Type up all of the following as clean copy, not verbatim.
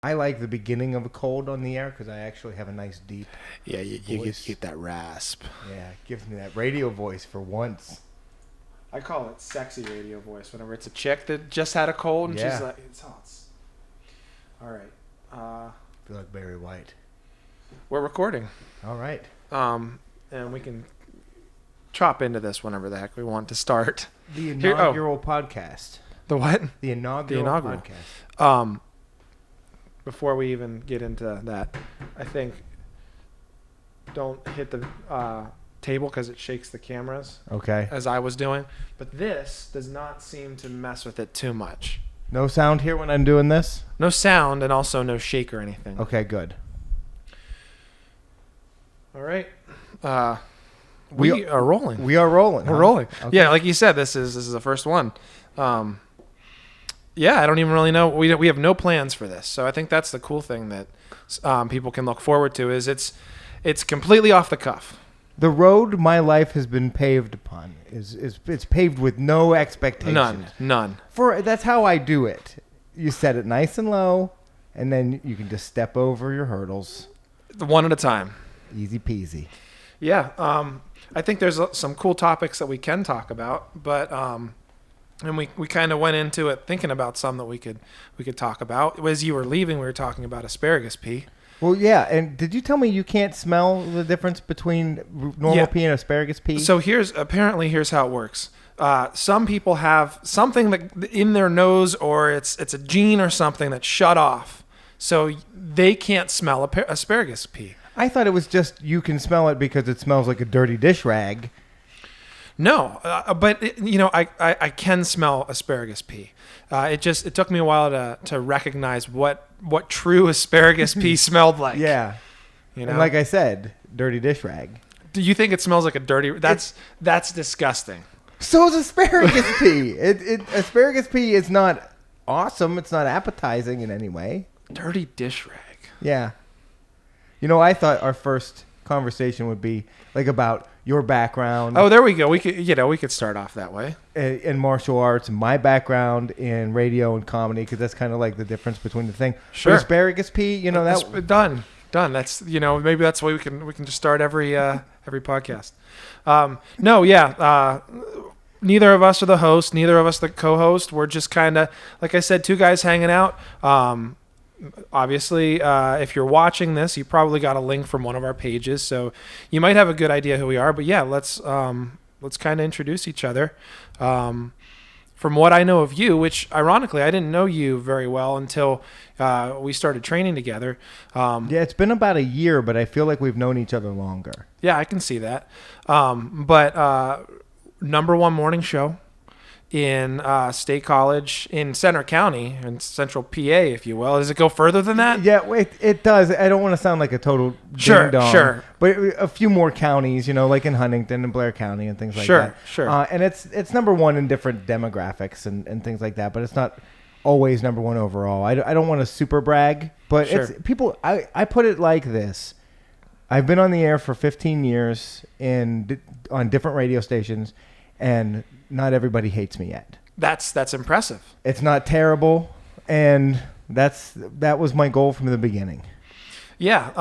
I like the beginning of a cold on the air because I actually have a nice deep You voice. get that rasp. Yeah, it gives me that radio voice for once. I call it sexy radio voice whenever it's a chick that just had a cold and Yeah. she's like, all right. I feel like Barry White. We're recording. All right. And we can chop into this whenever the heck we want to start. The inaugural podcast. The what? The inaugural podcast. Before we even get into that, I think don't hit the table because it shakes the cameras. Okay. As I was doing. But this does not seem to mess with it too much. No sound here when I'm doing this? No sound and also no shake or anything. Okay, good. All right. We are rolling. We are rolling. We're rolling. Okay. Yeah, like you said, this is the first one. Yeah, I don't even really know. We have no plans for this, so I think that's the cool thing that people can look forward to. Is it's completely off the cuff. The road my life has been paved upon is it's paved with no expectations. None. That's how I do it. You set it nice and low, and then you can just step over your hurdles. One at a time. Easy peasy. Yeah. I think there's some cool topics that we can talk about, but and we kind of went into it thinking about some that we could talk about. As you were leaving, we were talking about asparagus pea. Well, yeah, and did you tell me you can't smell the difference between normal pea and asparagus pea? So here's how it works. Some people have something that in their nose, or it's a gene or something that's shut off, so they can't smell asparagus pea. I thought it was just you can smell it because it smells like a dirty dish rag. No, but I can smell asparagus pea. It took me a while to recognize what true asparagus pea smelled like. Yeah, and like I said, dirty dish rag. Do you think it smells like a dirty? That's disgusting. So is asparagus pea. Asparagus pea is not awesome. It's not appetizing in any way. Dirty dish rag. Yeah. I thought our first conversation would be like about your background. Oh, there we go. We could start off that way. In martial arts, and my background in radio and comedy, because that's kind of like the difference between the thing. Sure. But asparagus pea, that's done. That's maybe that's the way we can just start every podcast. Neither of us are the host. Neither of us the co-host. We're just kind of, like I said, two guys hanging out. Obviously, if you're watching this, you probably got a link from one of our pages, so you might have a good idea who we are. But yeah, let's kind of introduce each other. From what I know of you, which ironically I didn't know you very well until we started training together. Yeah, it's been about a year, but I feel like we've known each other longer. Yeah, I can see that. But number one morning show in State College in Center County, in Central PA, if you will. Does it go further than that? Yeah, it does. I don't want to sound like a total ding-dong. Sure. But a few more counties, like in Huntington and Blair County and things like that. Sure. And it's number one in different demographics and things like that, but it's not always number one overall. I don't want to super brag, but it's people. I put it like this. I've been on the air for 15 years on different radio stations, and not everybody hates me yet. That's impressive. It's not terrible, and that was my goal from the beginning. Yeah,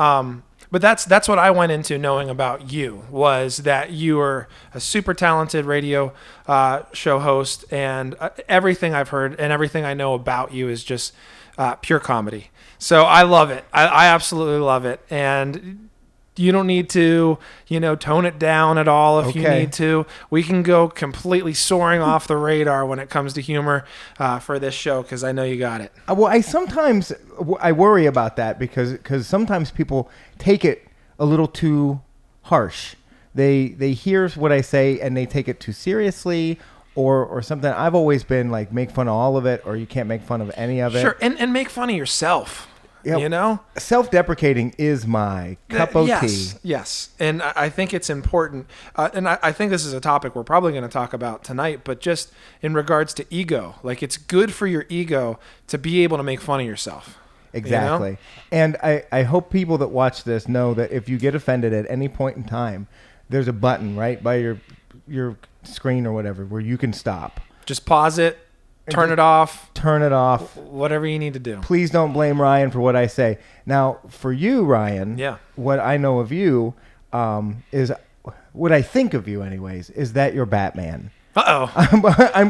but that's what I went into knowing about you, was that you were a super talented radio show host, and everything I've heard and everything I know about you is just pure comedy. So I love it. I absolutely love it, and you don't need to, tone it down at all if you need to. We can go completely soaring off the radar when it comes to humor for this show, because I know you got it. Well, I worry about that because sometimes people take it a little too harsh. They hear what I say and they take it too seriously or something. I've always been like, make fun of all of it, or you can't make fun of any of it. Sure, and make fun of yourself. Self-deprecating is my cup of tea. Yes, and I think it's important, and I think this is a topic we're probably going to talk about tonight, but just in regards to ego, like it's good for your ego to be able to make fun of yourself. Exactly. And I hope people that watch this know that if you get offended at any point in time, there's a button right by your screen or whatever where you can stop. Just pause it. Turn it off. Turn it off. Whatever you need to do. Please don't blame Ryan for what I say. Now, for you, Ryan, what I know of you is, what I think of you anyways, is that you're Batman. Uh-oh.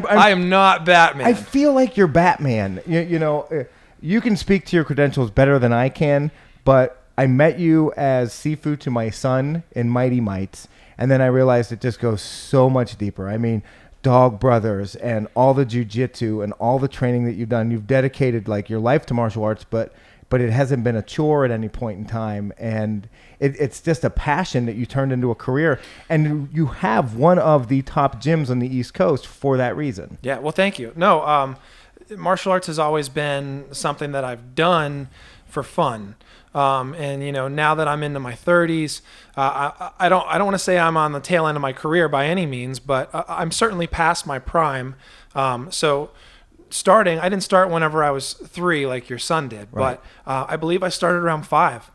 I am not Batman. I feel like you're Batman. You know, you can speak to your credentials better than I can, but I met you as Sifu to my son in Mighty Mites, and then I realized it just goes so much deeper. I mean, Dog Brothers and all the jiu-jitsu and all the training that you've done. You've dedicated like your life to martial arts, but it hasn't been a chore at any point in time. And it's just a passion that you turned into a career. And you have one of the top gyms on the East Coast for that reason. Yeah, well, thank you. No, martial arts has always been something that I've done for fun. And you know, now that I'm into my 30s, I don't want to say I'm on the tail end of my career by any means, but I'm certainly past my prime. So I didn't start whenever I was 3 like your son did, right. But I believe I started around 5,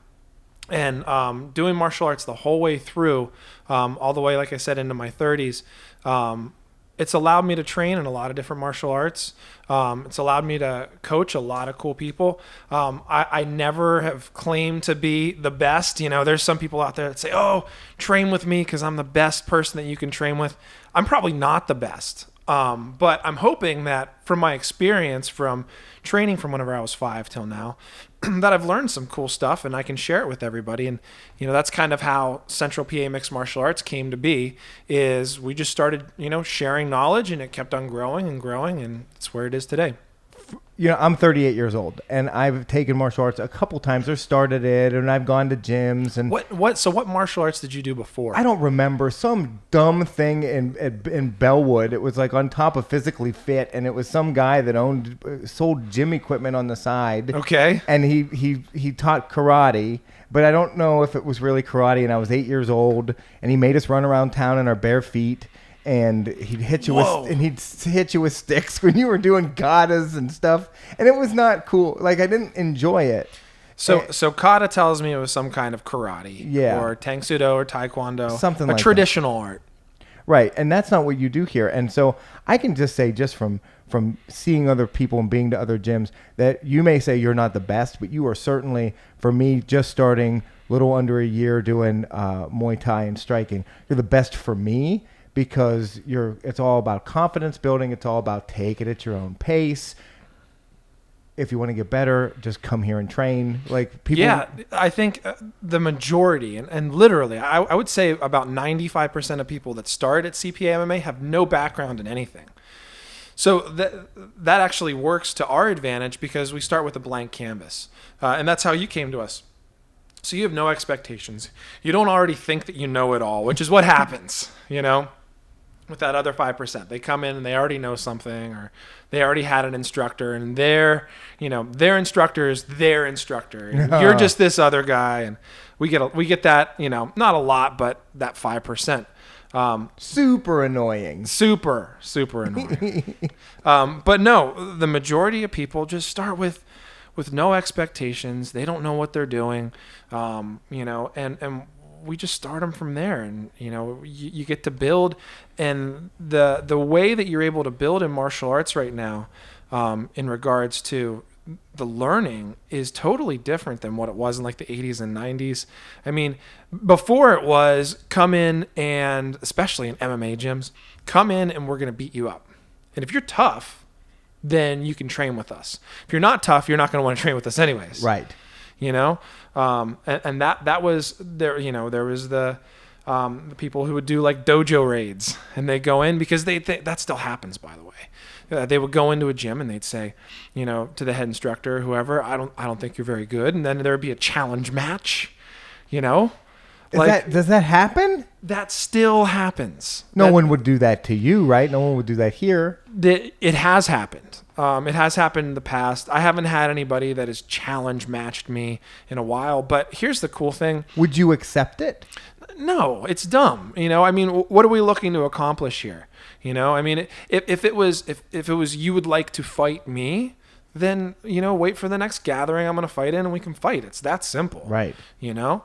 and doing martial arts the whole way through, all the way, like I said, into my 30s. It's allowed me to train in a lot of different martial arts. It's allowed me to coach a lot of cool people. I never have claimed to be the best. You know, there's some people out there that say, oh, train with me because I'm the best person that you can train with. I'm probably not the best. But I'm hoping that from my experience from training from whenever I was 5 till now, that I've learned some cool stuff and I can share it with everybody. And, you know, that's kind of how Central PA Mixed Martial Arts came to be, is we just started, you know, sharing knowledge, and it kept on growing, and it's where it is today. You know, I'm 38 years old, and I've taken martial arts a couple times, or started it, and I've gone to gyms. And So what martial arts did you do before? I don't remember. Some dumb thing in Bellwood. It was like on top of Physically Fit, and it was some guy that sold gym equipment on the side. Okay. And he taught karate, but I don't know if it was really karate. And I was 8 years old, and he made us run around town in our bare feet. And he'd hit you with sticks when you were doing gatas and stuff, and it was not cool. Like, I didn't enjoy it. So kata tells me it was some kind of karate, or tang sudo or taekwondo, something like a traditional art, right? And that's not what you do here. And so I can just say, just from seeing other people and being to other gyms, that you may say you're not the best, but you are certainly, for me, just starting a little under a year doing Muay Thai and striking, you're the best for me. Because it's all about confidence building. It's all about take it at your own pace. If you want to get better, just come here and train. Like people. Yeah, I think the majority, and literally, I would say about 95% of people that start at CPA MMA have no background in anything. So that actually works to our advantage because we start with a blank canvas, and that's how you came to us. So you have no expectations. You don't already think that you know it all, which is what happens, you know. With that other 5%, they come in and they already know something, or they already had an instructor, and their instructor is their instructor. And you're just this other guy, and we get that, you know, not a lot, but that 5%. Super annoying. Super annoying. But no, the majority of people just start with no expectations. They don't know what they're doing, you know, and we just start them from there, and you know, you get to build. And the way that you're able to build in martial arts right now, in regards to the learning, is totally different than what it was in like the 80s and 90s. I mean, before it was come in, and especially in MMA gyms, come in and we're going to beat you up. And if you're tough, then you can train with us. If you're not tough, you're not going to want to train with us anyways. Right. You know, and that was there. You know, there was the people who would do like dojo raids, and they go in because that still happens, by the way. They would go into a gym and they'd say, you know, to the head instructor, whoever, I don't think you're very good, and then there would be a challenge match. You know, does that happen? That still happens. No one would do that to you, right? No one would do that here. It has happened. It has happened in the past. I haven't had anybody that has challenge matched me in a while, but here's the cool thing. Would you accept it? No, it's dumb. You know, I mean, what are we looking to accomplish here? You know, I mean, if it was you would like to fight me, then, you know, wait for the next gathering I'm going to fight in and we can fight. It's that simple. Right. You know,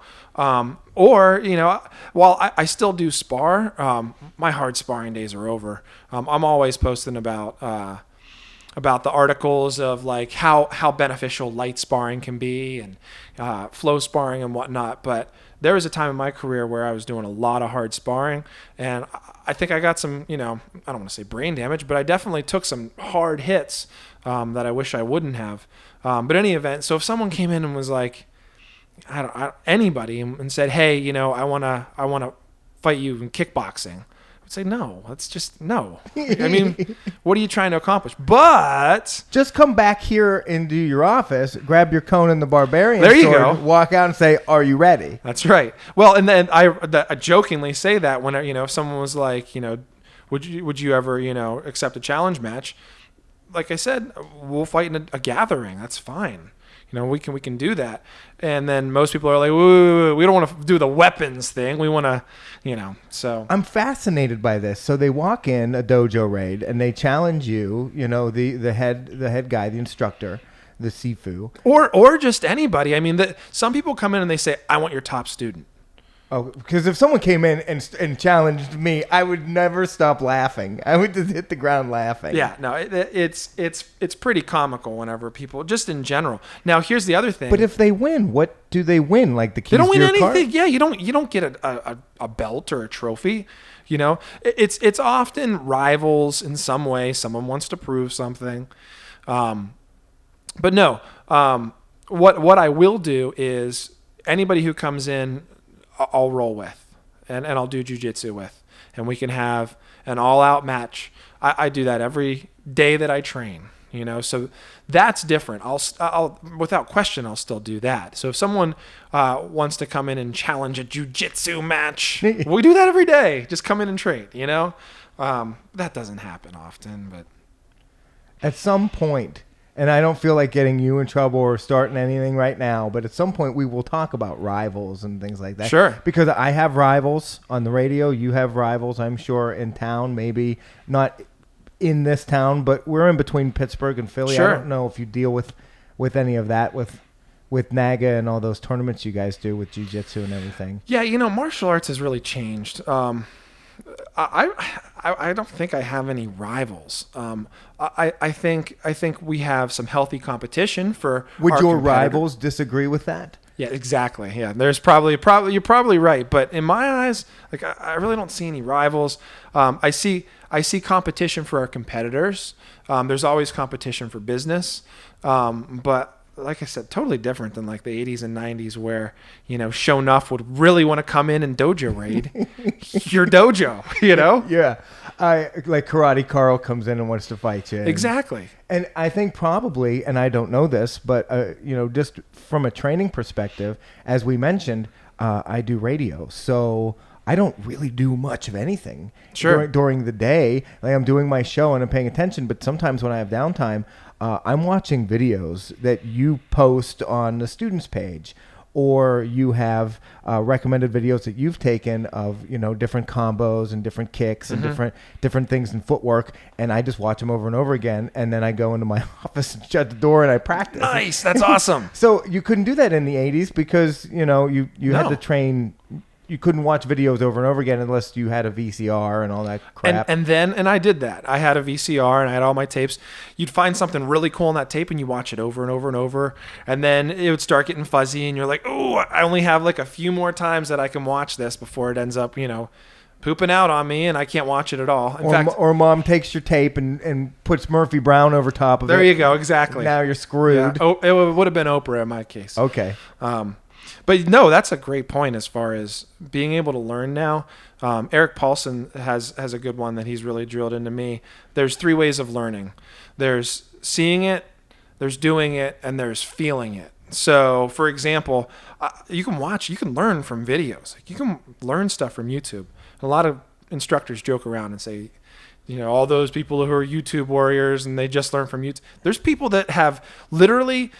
or, you know, while I still do spar, my hard sparring days are over. I'm always posting about, about the articles of like how beneficial light sparring can be and flow sparring and whatnot. But there was a time in my career where I was doing a lot of hard sparring, and I think I got some, I don't want to say brain damage, but I definitely took some hard hits that I wish I wouldn't have. But in any event, so if someone came in and was like, anybody and said, hey, I want to fight you in kickboxing, I would say, no, that's just no. I mean, what are you trying to accomplish? But just come back here into your office, grab your Conan the Barbarian there you sword, go. Walk out and say, are you ready? That's right. Well, and then I jokingly say that when, if someone was like, would you ever, accept a challenge match? Like I said, we'll fight in a gathering. That's fine. We can do that. And then most people are like, whoa, we don't want to do the weapons thing. We want to, so. I'm fascinated by this. So they walk in a dojo raid and they challenge you, the head guy, the instructor, the Sifu. Or just anybody. I mean, some people come in and they say, I want your top student. Oh, because if someone came in and challenged me, I would never stop laughing. I would just hit the ground laughing. Yeah, no, it's pretty comical whenever people, just in general. Now, here's the other thing. But if they win, what do they win? Like the keys they don't to win your anything. car? Yeah, you don't get a belt or a trophy. It's often rivals in some way. Someone wants to prove something. But no, what I will do is anybody who comes in, I'll roll with, and I'll do jujitsu with, and we can have an all-out match. I do that every day that I train, so that's different. I'll without question, I'll still do that. So if someone wants to come in and challenge a jujitsu match, we do that every day. Just come in and train, that doesn't happen often, but at some point, and I don't feel like getting you in trouble or starting anything right now, but at some point we will talk about rivals and things like that. Sure. Because I have rivals on the radio. You have rivals, I'm sure, in town. Maybe not in this town, but we're in between Pittsburgh and Philly. Sure. I don't know if you deal with any of that with NAGA and all those tournaments you guys do with jiu-jitsu and everything. Yeah, martial arts has really changed. I don't think I have any rivals. I think we have some healthy competition for. Would our your competitor. rivals disagree with that? Yeah, exactly. Yeah, there's probably you're probably right, but in my eyes, like I really don't see any rivals. I see competition for our competitors. There's always competition for business, but. Like I said, totally different than like the 80s and 90s where, Show Nuff would really want to come in and dojo raid your dojo, Yeah. Like Karate Carl comes in and wants to fight you. Exactly. And I think probably, and I don't know this, but, just from a training perspective, as we mentioned, I do radio. So I don't really do much of anything during the day. Like I'm doing my show and I'm paying attention, but sometimes when I have downtime, I'm watching videos that you post on the students page, or you have recommended videos that you've taken of different combos and different kicks and different things in footwork, and I just watch them over and over again, and then I go into my office and shut the door and I practice. Nice, that's awesome. So you couldn't do that in the 80s because you had to train. You couldn't watch videos over and over again unless you had a VCR and all that crap. And I did that. I had a VCR and I had all my tapes. You'd find something really cool on that tape and you watch it over and over and over. And then it would start getting fuzzy and you're like, oh, I only have like a few more times that I can watch this before it ends up, pooping out on me and I can't watch it at all. In fact, or mom takes your tape and puts Murphy Brown over top of it. There you go. Exactly. Now you're screwed. Yeah. Oh, it would have been Oprah in my case. Okay. But no, that's a great point as far as being able to learn now. Eric Paulson has a good one that he's really drilled into me. There's 3 ways of learning. There's seeing it, there's doing it, and there's feeling it. So, for example, you can learn from videos. You can learn stuff from YouTube. A lot of instructors joke around and say, all those people who are YouTube warriors and they just learn from YouTube. There's people that have literally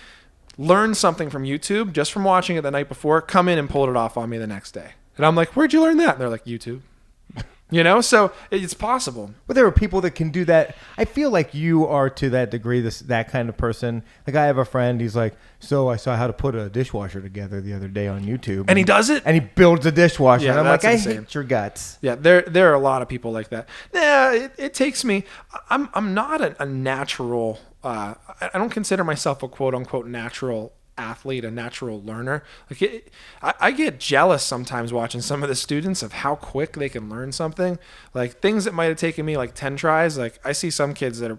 learned something from YouTube just from watching it the night before, come in and pulled it off on me the next day. And I'm like, where'd you learn that? And they're like, YouTube. So it's possible. But there are people that can do that. I feel like you are to that degree, that kind of person. Like I have a friend, he's like, so I saw how to put a dishwasher together the other day on YouTube. And he does it? And he builds a dishwasher. Yeah, and I'm like, insane. I hate your guts. Yeah, there are a lot of people like that. Yeah, it takes me. I'm not a natural. I don't consider myself a quote unquote natural athlete, a natural learner. I get jealous sometimes watching some of the students of how quick they can learn something. Like things that might have taken me like 10 tries. Like I see some kids that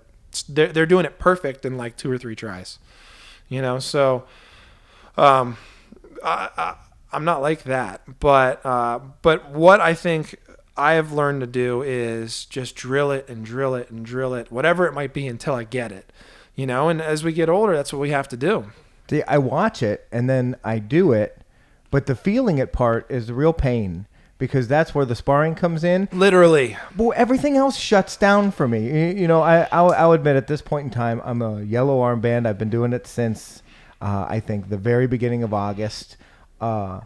they're doing it perfect in like 2 or 3 tries. So I'm not like that. But what I think I have learned to do is just drill it and drill it and drill it, whatever it might be, until I get it. And as we get older, that's what we have to do. See, I watch it and then I do it, but the feeling it part is the real pain because that's where the sparring comes in. Literally. But everything else shuts down for me. I'll admit at this point in time, I'm a yellow armband. I've been doing it since, I think, the very beginning of August. And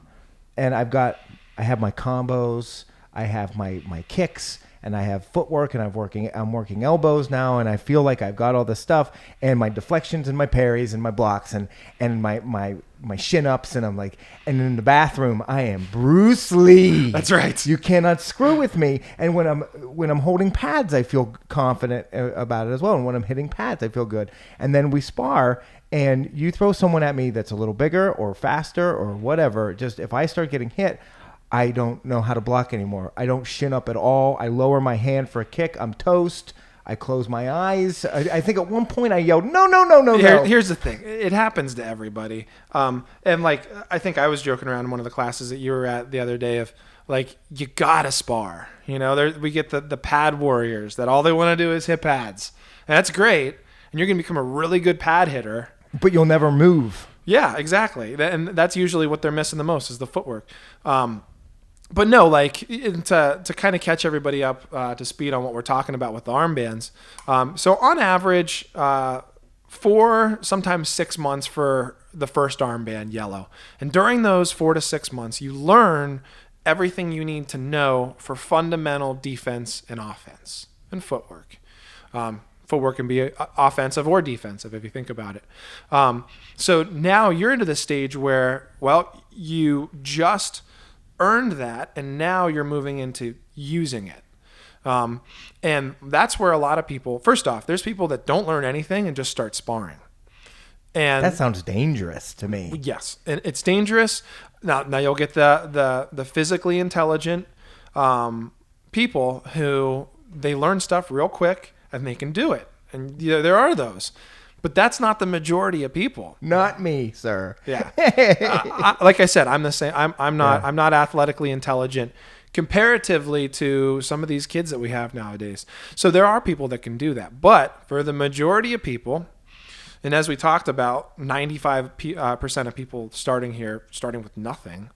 I have my combos, I have my kicks, and I have footwork, and I'm working elbows now, and I feel like I've got all this stuff, and my deflections and my parries and my blocks and my shin ups, and I'm like, and in the bathroom I am Bruce Lee. That's right. You cannot screw with me. And when I'm holding pads, I feel confident about it as well. And when I'm hitting pads, I feel good. And then we spar, and you throw someone at me that's a little bigger or faster or whatever. Just if I start getting hit, I don't know how to block anymore. I don't shin up at all. I lower my hand for a kick. I'm toast. I close my eyes. I think at one point I yelled, no. Here's the thing. It happens to everybody. And like, I think I was joking around in one of the classes that you were at the other day of like, you gotta spar. We get the pad warriors that all they want to do is hit pads. And that's great. And you're going to become a really good pad hitter. But you'll never move. Yeah, exactly. And that's usually what they're missing the most is the footwork. But no, like to kind of catch everybody up to speed on what we're talking about with the armbands. So on average, 4, sometimes 6 months for the first armband, yellow. And during those 4 to 6 months, you learn everything you need to know for fundamental defense and offense and footwork. Footwork can be offensive or defensive if you think about it. So now you're into the stage where, well, you just earned that, and now you're moving into using it. And that's where a lot of people, first off, there's people that don't learn anything and just start sparring. And that sounds dangerous to me. Yes, and it's dangerous. Now you'll get the physically intelligent people who they learn stuff real quick and they can do it. And there are those. But that's not the majority of people. Not me, sir. Yeah. Like I said, I'm the same. I'm not athletically intelligent comparatively to some of these kids that we have nowadays. So there are people that can do that. But for the majority of people, and as we talked about, 95% of people starting with nothing,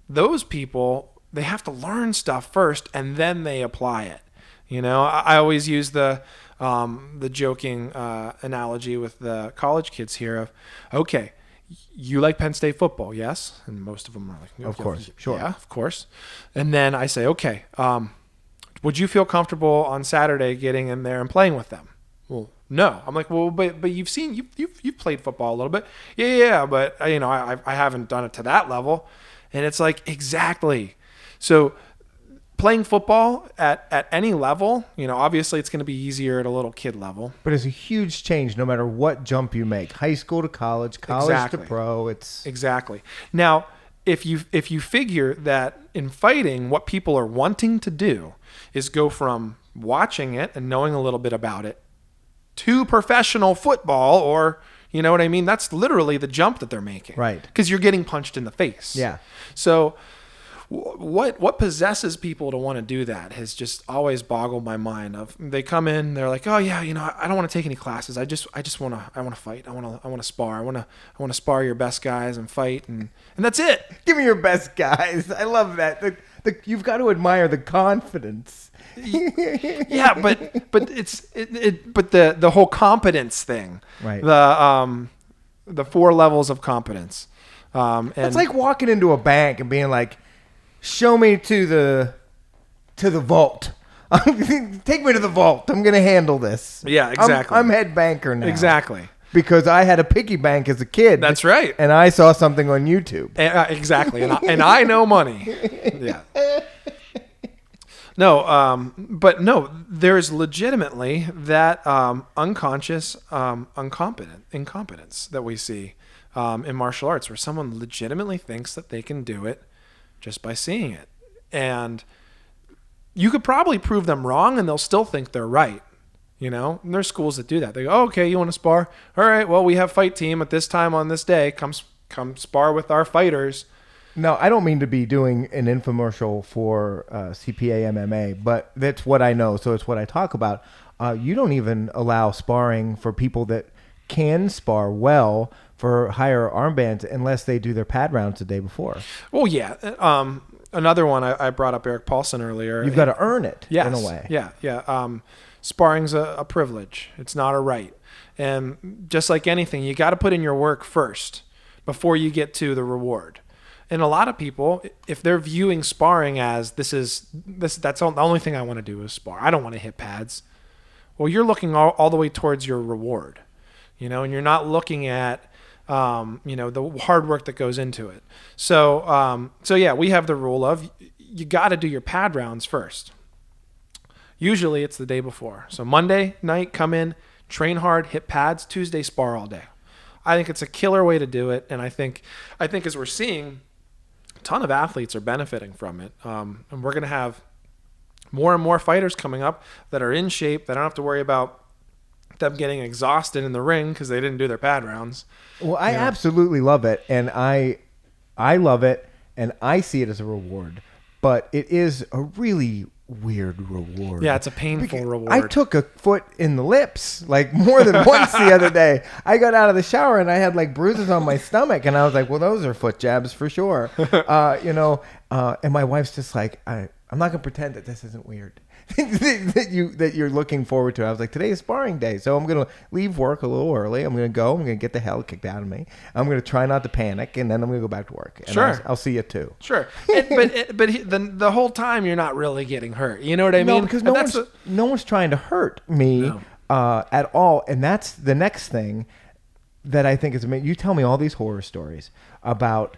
those people, they have to learn stuff first and then they apply it. I always use the joking analogy with the college kids here of, okay, you like Penn State football, yes? And most of them are like, of course, sure. Yeah, of course. And then I say, okay, would you feel comfortable on Saturday getting in there and playing with them? Well, no. I'm like, well, but you've played football a little bit. Yeah, but I haven't done it to that level. And it's like, exactly. So playing football at any level, obviously it's going to be easier at a little kid level. But it's a huge change no matter what jump you make. High school to college exactly. to pro. It's exactly. Now, if you figure that in fighting, what people are wanting to do is go from watching it and knowing a little bit about it to professional football, or you know what I mean? That's literally the jump that they're making. Right. Because you're getting punched in the face. Yeah. So what possesses people to want to do that has just always boggled my mind. They come in, they're like, oh yeah, I don't want to take any classes. I want to fight. I want to spar. I want to spar your best guys and fight, and that's it. Give me your best guys. I love that. You've got to admire the confidence. Yeah, but the whole competence thing. Right. The 4 levels of competence. And it's like walking into a bank and being like, show me to to the vault. Take me to the vault. I'm going to handle this. Yeah, exactly. I'm head banker now. Exactly. Because I had a piggy bank as a kid. That's right. And I saw something on YouTube. Exactly. And I know money. Yeah. No, but no, there's legitimately that unconscious incompetence that we see in martial arts, where someone legitimately thinks that they can do it just by seeing it. And you could probably prove them wrong and they'll still think they're right. And there's schools that do that. They go, oh, okay, you want to spar? All right, well, we have fight team at this time on this day. Come spar with our fighters. No, I don't mean to be doing an infomercial for CPA MMA, but that's what I know, so it's what I talk about. You don't even allow sparring for people that can spar well for higher armbands unless they do their pad rounds the day before. Well, yeah. Another one, I brought up Eric Paulson earlier. You've got to earn it in a way. Yeah. Sparring's a privilege. It's not a right. And just like anything, you got to put in your work first before you get to the reward. And a lot of people, if they're viewing sparring as that's the only thing I want to do is spar. I don't want to hit pads. Well, you're looking all the way towards your reward, and you're not looking at, the hard work that goes into it. So yeah, we have the rule of you got to do your pad rounds first. Usually it's the day before. So Monday night, come in, train hard, hit pads. Tuesday, spar all day. I think it's a killer way to do it. And I think as we're seeing, a ton of athletes are benefiting from it. And we're going to have more and more fighters coming up that are in shape, that don't have to worry about them getting exhausted in the ring because they didn't do their pad rounds. Well, I absolutely love it. And I love it. And I see it as a reward. But it is a really weird reward. Yeah, it's a painful reward. I took a foot in the lips like more than once the other day. I got out of the shower and I had like bruises on my stomach, and I was like, well, those are foot jabs for sure. And my wife's just like, I'm not gonna pretend that this isn't weird. that you're looking forward to. I was like, today is sparring day, so I'm gonna leave work a little early. I'm gonna get the hell kicked out of me. I'm gonna try not to panic, and then I'm gonna go back to work. And sure, I'll see you too. Sure, but the whole time you're not really getting hurt. You know what I mean? No, because no one's trying to hurt me at all, and that's the next thing that I think is amazing. You tell me all these horror stories about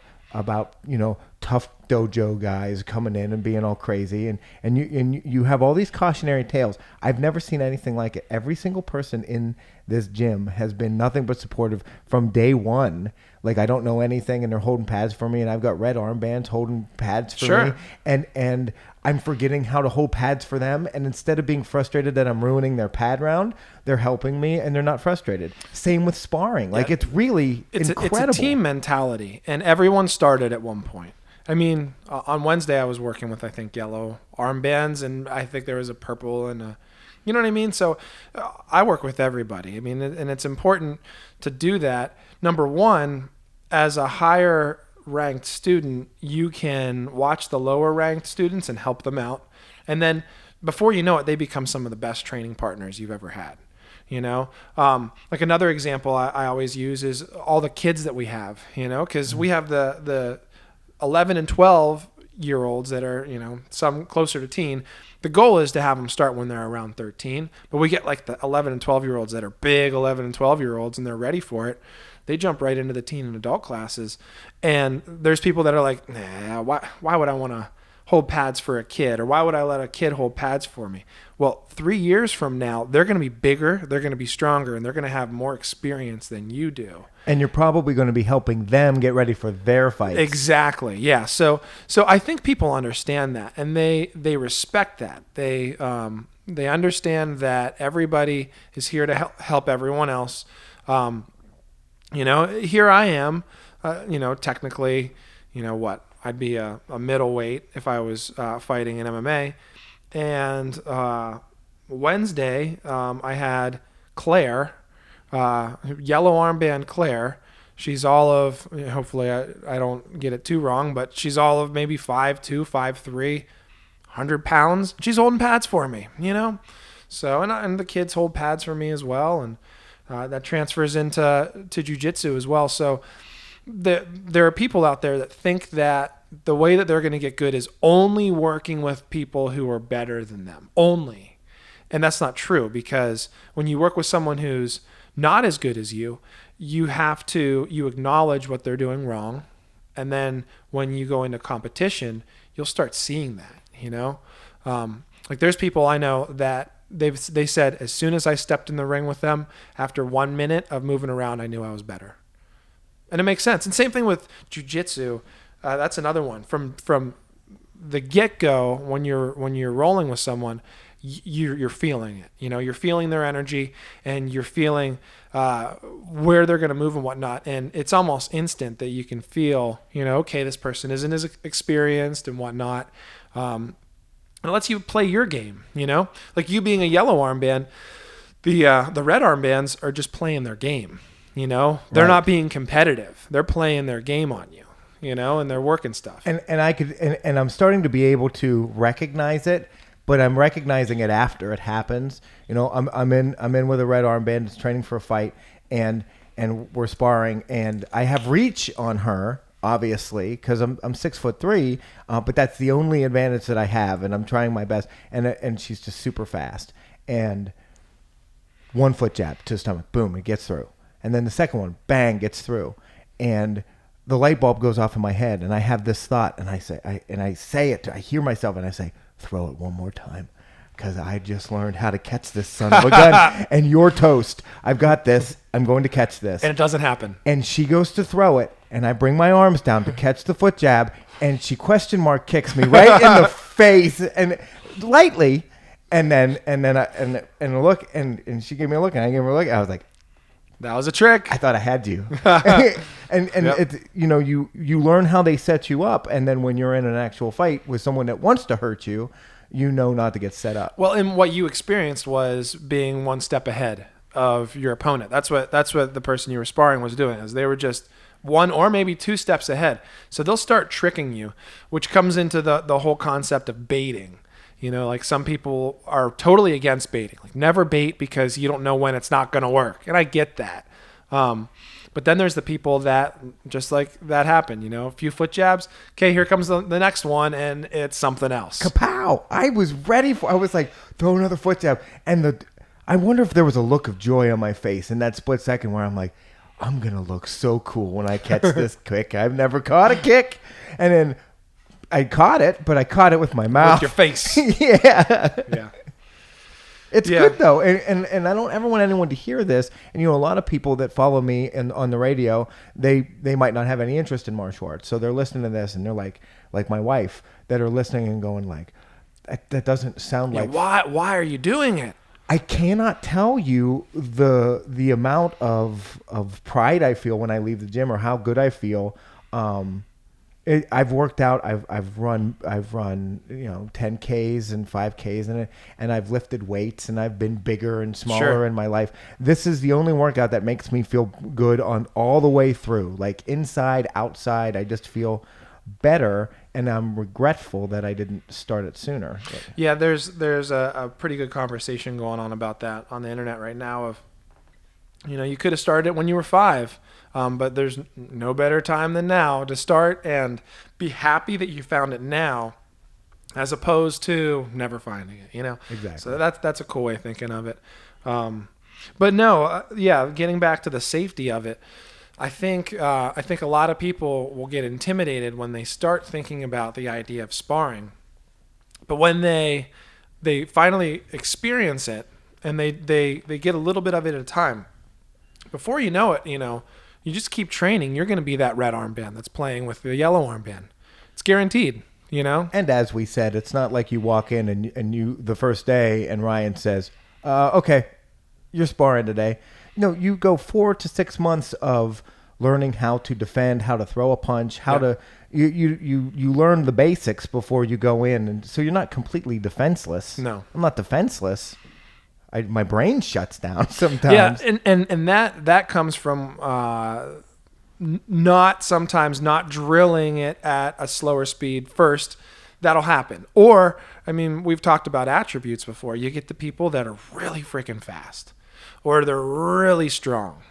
tough dojo guys coming in and being all crazy, and you have all these cautionary tales. I've never seen anything like it. Every single person in this gym has been nothing but supportive from day one. Like, I don't know anything, and they're holding pads for me, and I've got red armbands holding pads for me, and I'm forgetting how to hold pads for them, and instead of being frustrated that I'm ruining their pad round, they're helping me, and they're not frustrated. Same with sparring. Like, it's really incredible. It's a team mentality, and everyone started at one point. I mean, on Wednesday I was working with, I think, yellow armbands, and I think there was a purple and a, you know what I mean? So I work with everybody. I mean, and it's important to do that. Number one, as a higher ranked student, you can watch the lower ranked students and help them out. And then before you know it, they become some of the best training partners you've ever had. Like another example I always use is all the kids that we have, because we have the 11 and 12 year olds that are, some closer to teen. The goal is to have them start when they're around 13, but we get like the 11 and 12 year olds that are big 11 and 12 year olds and they're ready for it. They jump right into the teen and adult classes. And there's people that are like, nah, why would I want to hold pads for a kid? Or why would I let a kid hold pads for me? Well, 3 years from now, they're going to be bigger, they're going to be stronger, and they're going to have more experience than you do. And you're probably going to be helping them get ready for their fights. Exactly. Yeah. So I think people understand that, and they respect that. They understand that everybody is here to help everyone else. Here I am, technically, I'd be a middleweight if I was fighting in MMA. And Wednesday, I had Claire, yellow armband Claire. She's all of, hopefully I don't get it too wrong, but she's all of maybe 5'2", 5'3", 100 pounds. She's holding pads for me, So, and the kids hold pads for me as well, and that transfers into jiu-jitsu as well. So there are people out there that think that the way that they're going to get good is only working with people who are better than them. Only. And that's not true, because when you work with someone who's not as good as you acknowledge what they're doing wrong. And then when you go into competition, you'll start seeing that, like there's people I know that they said, as soon as I stepped in the ring with them, after 1 minute of moving around, I knew I was better. And it makes sense. And same thing with jiu-jitsu. That's another one. From the get-go, when you're rolling with someone, you're feeling it. You're feeling their energy, and you're feeling where they're going to move and whatnot. And it's almost instant that you can feel, okay, this person isn't as experienced and whatnot. It lets you play your game, like you being a yellow armband, the red armbands are just playing their game, they're Right. not being competitive. They're playing their game on you, and they're working stuff. And I'm starting to be able to recognize it, but I'm recognizing it after it happens. I'm in with a red armband, it's training for a fight, and we're sparring, and I have reach on her, obviously, because I'm 6'3", but that's the only advantage that I have, and I'm trying my best. And she's just super fast. And 1 foot jab to the stomach, boom, it gets through. And then the second one, bang, gets through. And the light bulb goes off in my head, and I have this thought, and I say it. I hear myself, and I say, throw it one more time, because I just learned how to catch this son of a gun, and you're toast. I've got this. I'm going to catch this. And it doesn't happen. And she goes to throw it, and I bring my arms down to catch the foot jab, and she question mark kicks me right in the face, and lightly, and then I look, and she gave me a look, and I gave her a look. I was like, that was a trick. I thought I had you. and Yep. it's, you learn how they set you up, and then when you're in an actual fight with someone that wants to hurt you, you know not to get set up. Well, and what you experienced was being one step ahead of your opponent. That's what the person you were sparring was doing, is they were just one or maybe 2 steps ahead. So they'll start tricking you, which comes into the whole concept of baiting. Like some people are totally against baiting. Like never bait, because you don't know when it's not going to work. And I get that. But then there's the people that just like that happen, a few foot jabs. Okay, here comes the next one, and it's something else. Kapow! I was like, throw another foot jab. And I wonder if there was a look of joy on my face in that split second where I'm like, I'm going to look so cool when I catch this kick. I've never caught a kick. And then I caught it, but I caught it with my mouth. With your face. Yeah. It's Yeah. good though, and I don't ever want anyone to hear this. And a lot of people that follow me on the radio, they might not have any interest in martial arts, so they're listening to this and they're like my wife, that are listening and going like, that doesn't sound like. Why are you doing it? I cannot tell you the amount of pride I feel when I leave the gym, or how good I feel. I've worked out. I've run 10Ks and 5Ks and I've lifted weights, and I've been bigger and smaller Sure. in my life. This is the only workout that makes me feel good on all the way through, like inside, outside. I just feel better, and I'm regretful that I didn't start it sooner. Yeah, there's a pretty good conversation going on about that on the internet right now. Of you could have started it when you were 5. But there's no better time than now to start, and be happy that you found it now, as opposed to never finding it. Exactly. So that's a cool way of thinking of it. But no, getting back to the safety of it, I think a lot of people will get intimidated when they start thinking about the idea of sparring, but when they finally experience it, and they get a little bit of it at a time, before you know it, you just keep training, you're going to be that red armband that's playing with the yellow armband. It's guaranteed, And as we said, it's not like you walk in and you the first day and Ryan says, okay, you're sparring today. You go 4 to 6 months of learning how to defend, how to throw a punch, how to you learn the basics before you go in, and so you're not completely defenseless. No. I'm not defenseless. My brain shuts down sometimes. Yeah, and that comes from not drilling it at a slower speed first. That'll happen. Or, we've talked about attributes before. You get the people that are really freaking fast, or they're really strong.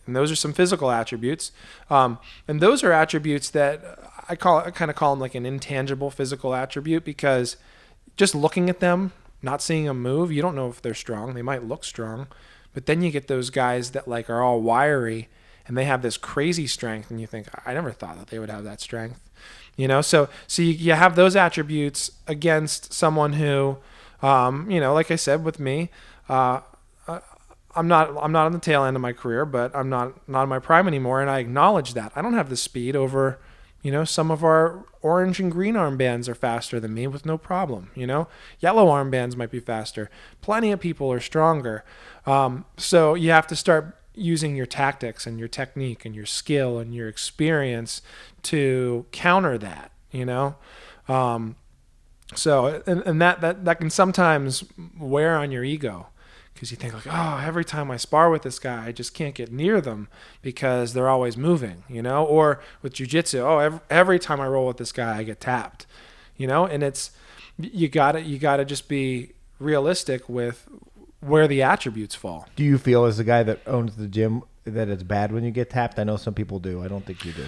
And those are some physical attributes. And those are attributes that I kind of call them like an intangible physical attribute, because just looking at them, not seeing them move, you don't know if they're strong. They might look strong, but then you get those guys that like are all wiry and they have this crazy strength, and you think, I never thought that they would have that strength. So you have those attributes against someone who, like I said, with me, I'm not on the tail end of my career, but I'm not in my prime anymore, and I acknowledge that. I don't have the speed over, some of our orange and green armbands are faster than me with no problem. Yellow armbands might be faster. Plenty of people are stronger. So you have to start using your tactics and your technique and your skill and your experience to counter that. So and that can sometimes wear on your ego. Because you think like, oh, every time I spar with this guy, I just can't get near them because they're always moving, Or with jiu-jitsu, every time I roll with this guy, I get tapped, And it's you gotta just be realistic with where the attributes fall. Do you feel, as the guy that owns the gym, that it's bad when you get tapped? I know some people do. I don't think you do.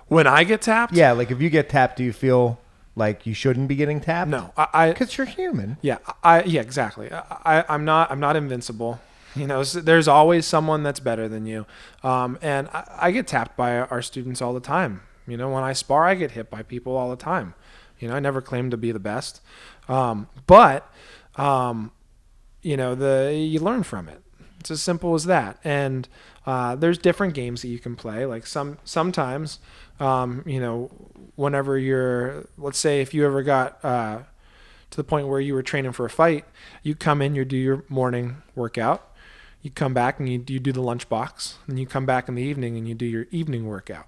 When I get tapped? Yeah, like if you get tapped, do you feel like you shouldn't be getting tapped? No, because you're human. Yeah, exactly. I'm not invincible. There's always someone that's better than you, and I get tapped by our students all the time. When I spar, I get hit by people all the time. I never claim to be the best, but you learn from it. It's as simple as that. And there's different games that you can play. Like sometimes, whenever let's say if you ever got to the point where you were training for a fight, you come in, you do your morning workout, you come back and you do the lunch box, and you come back in the evening and you do your evening workout.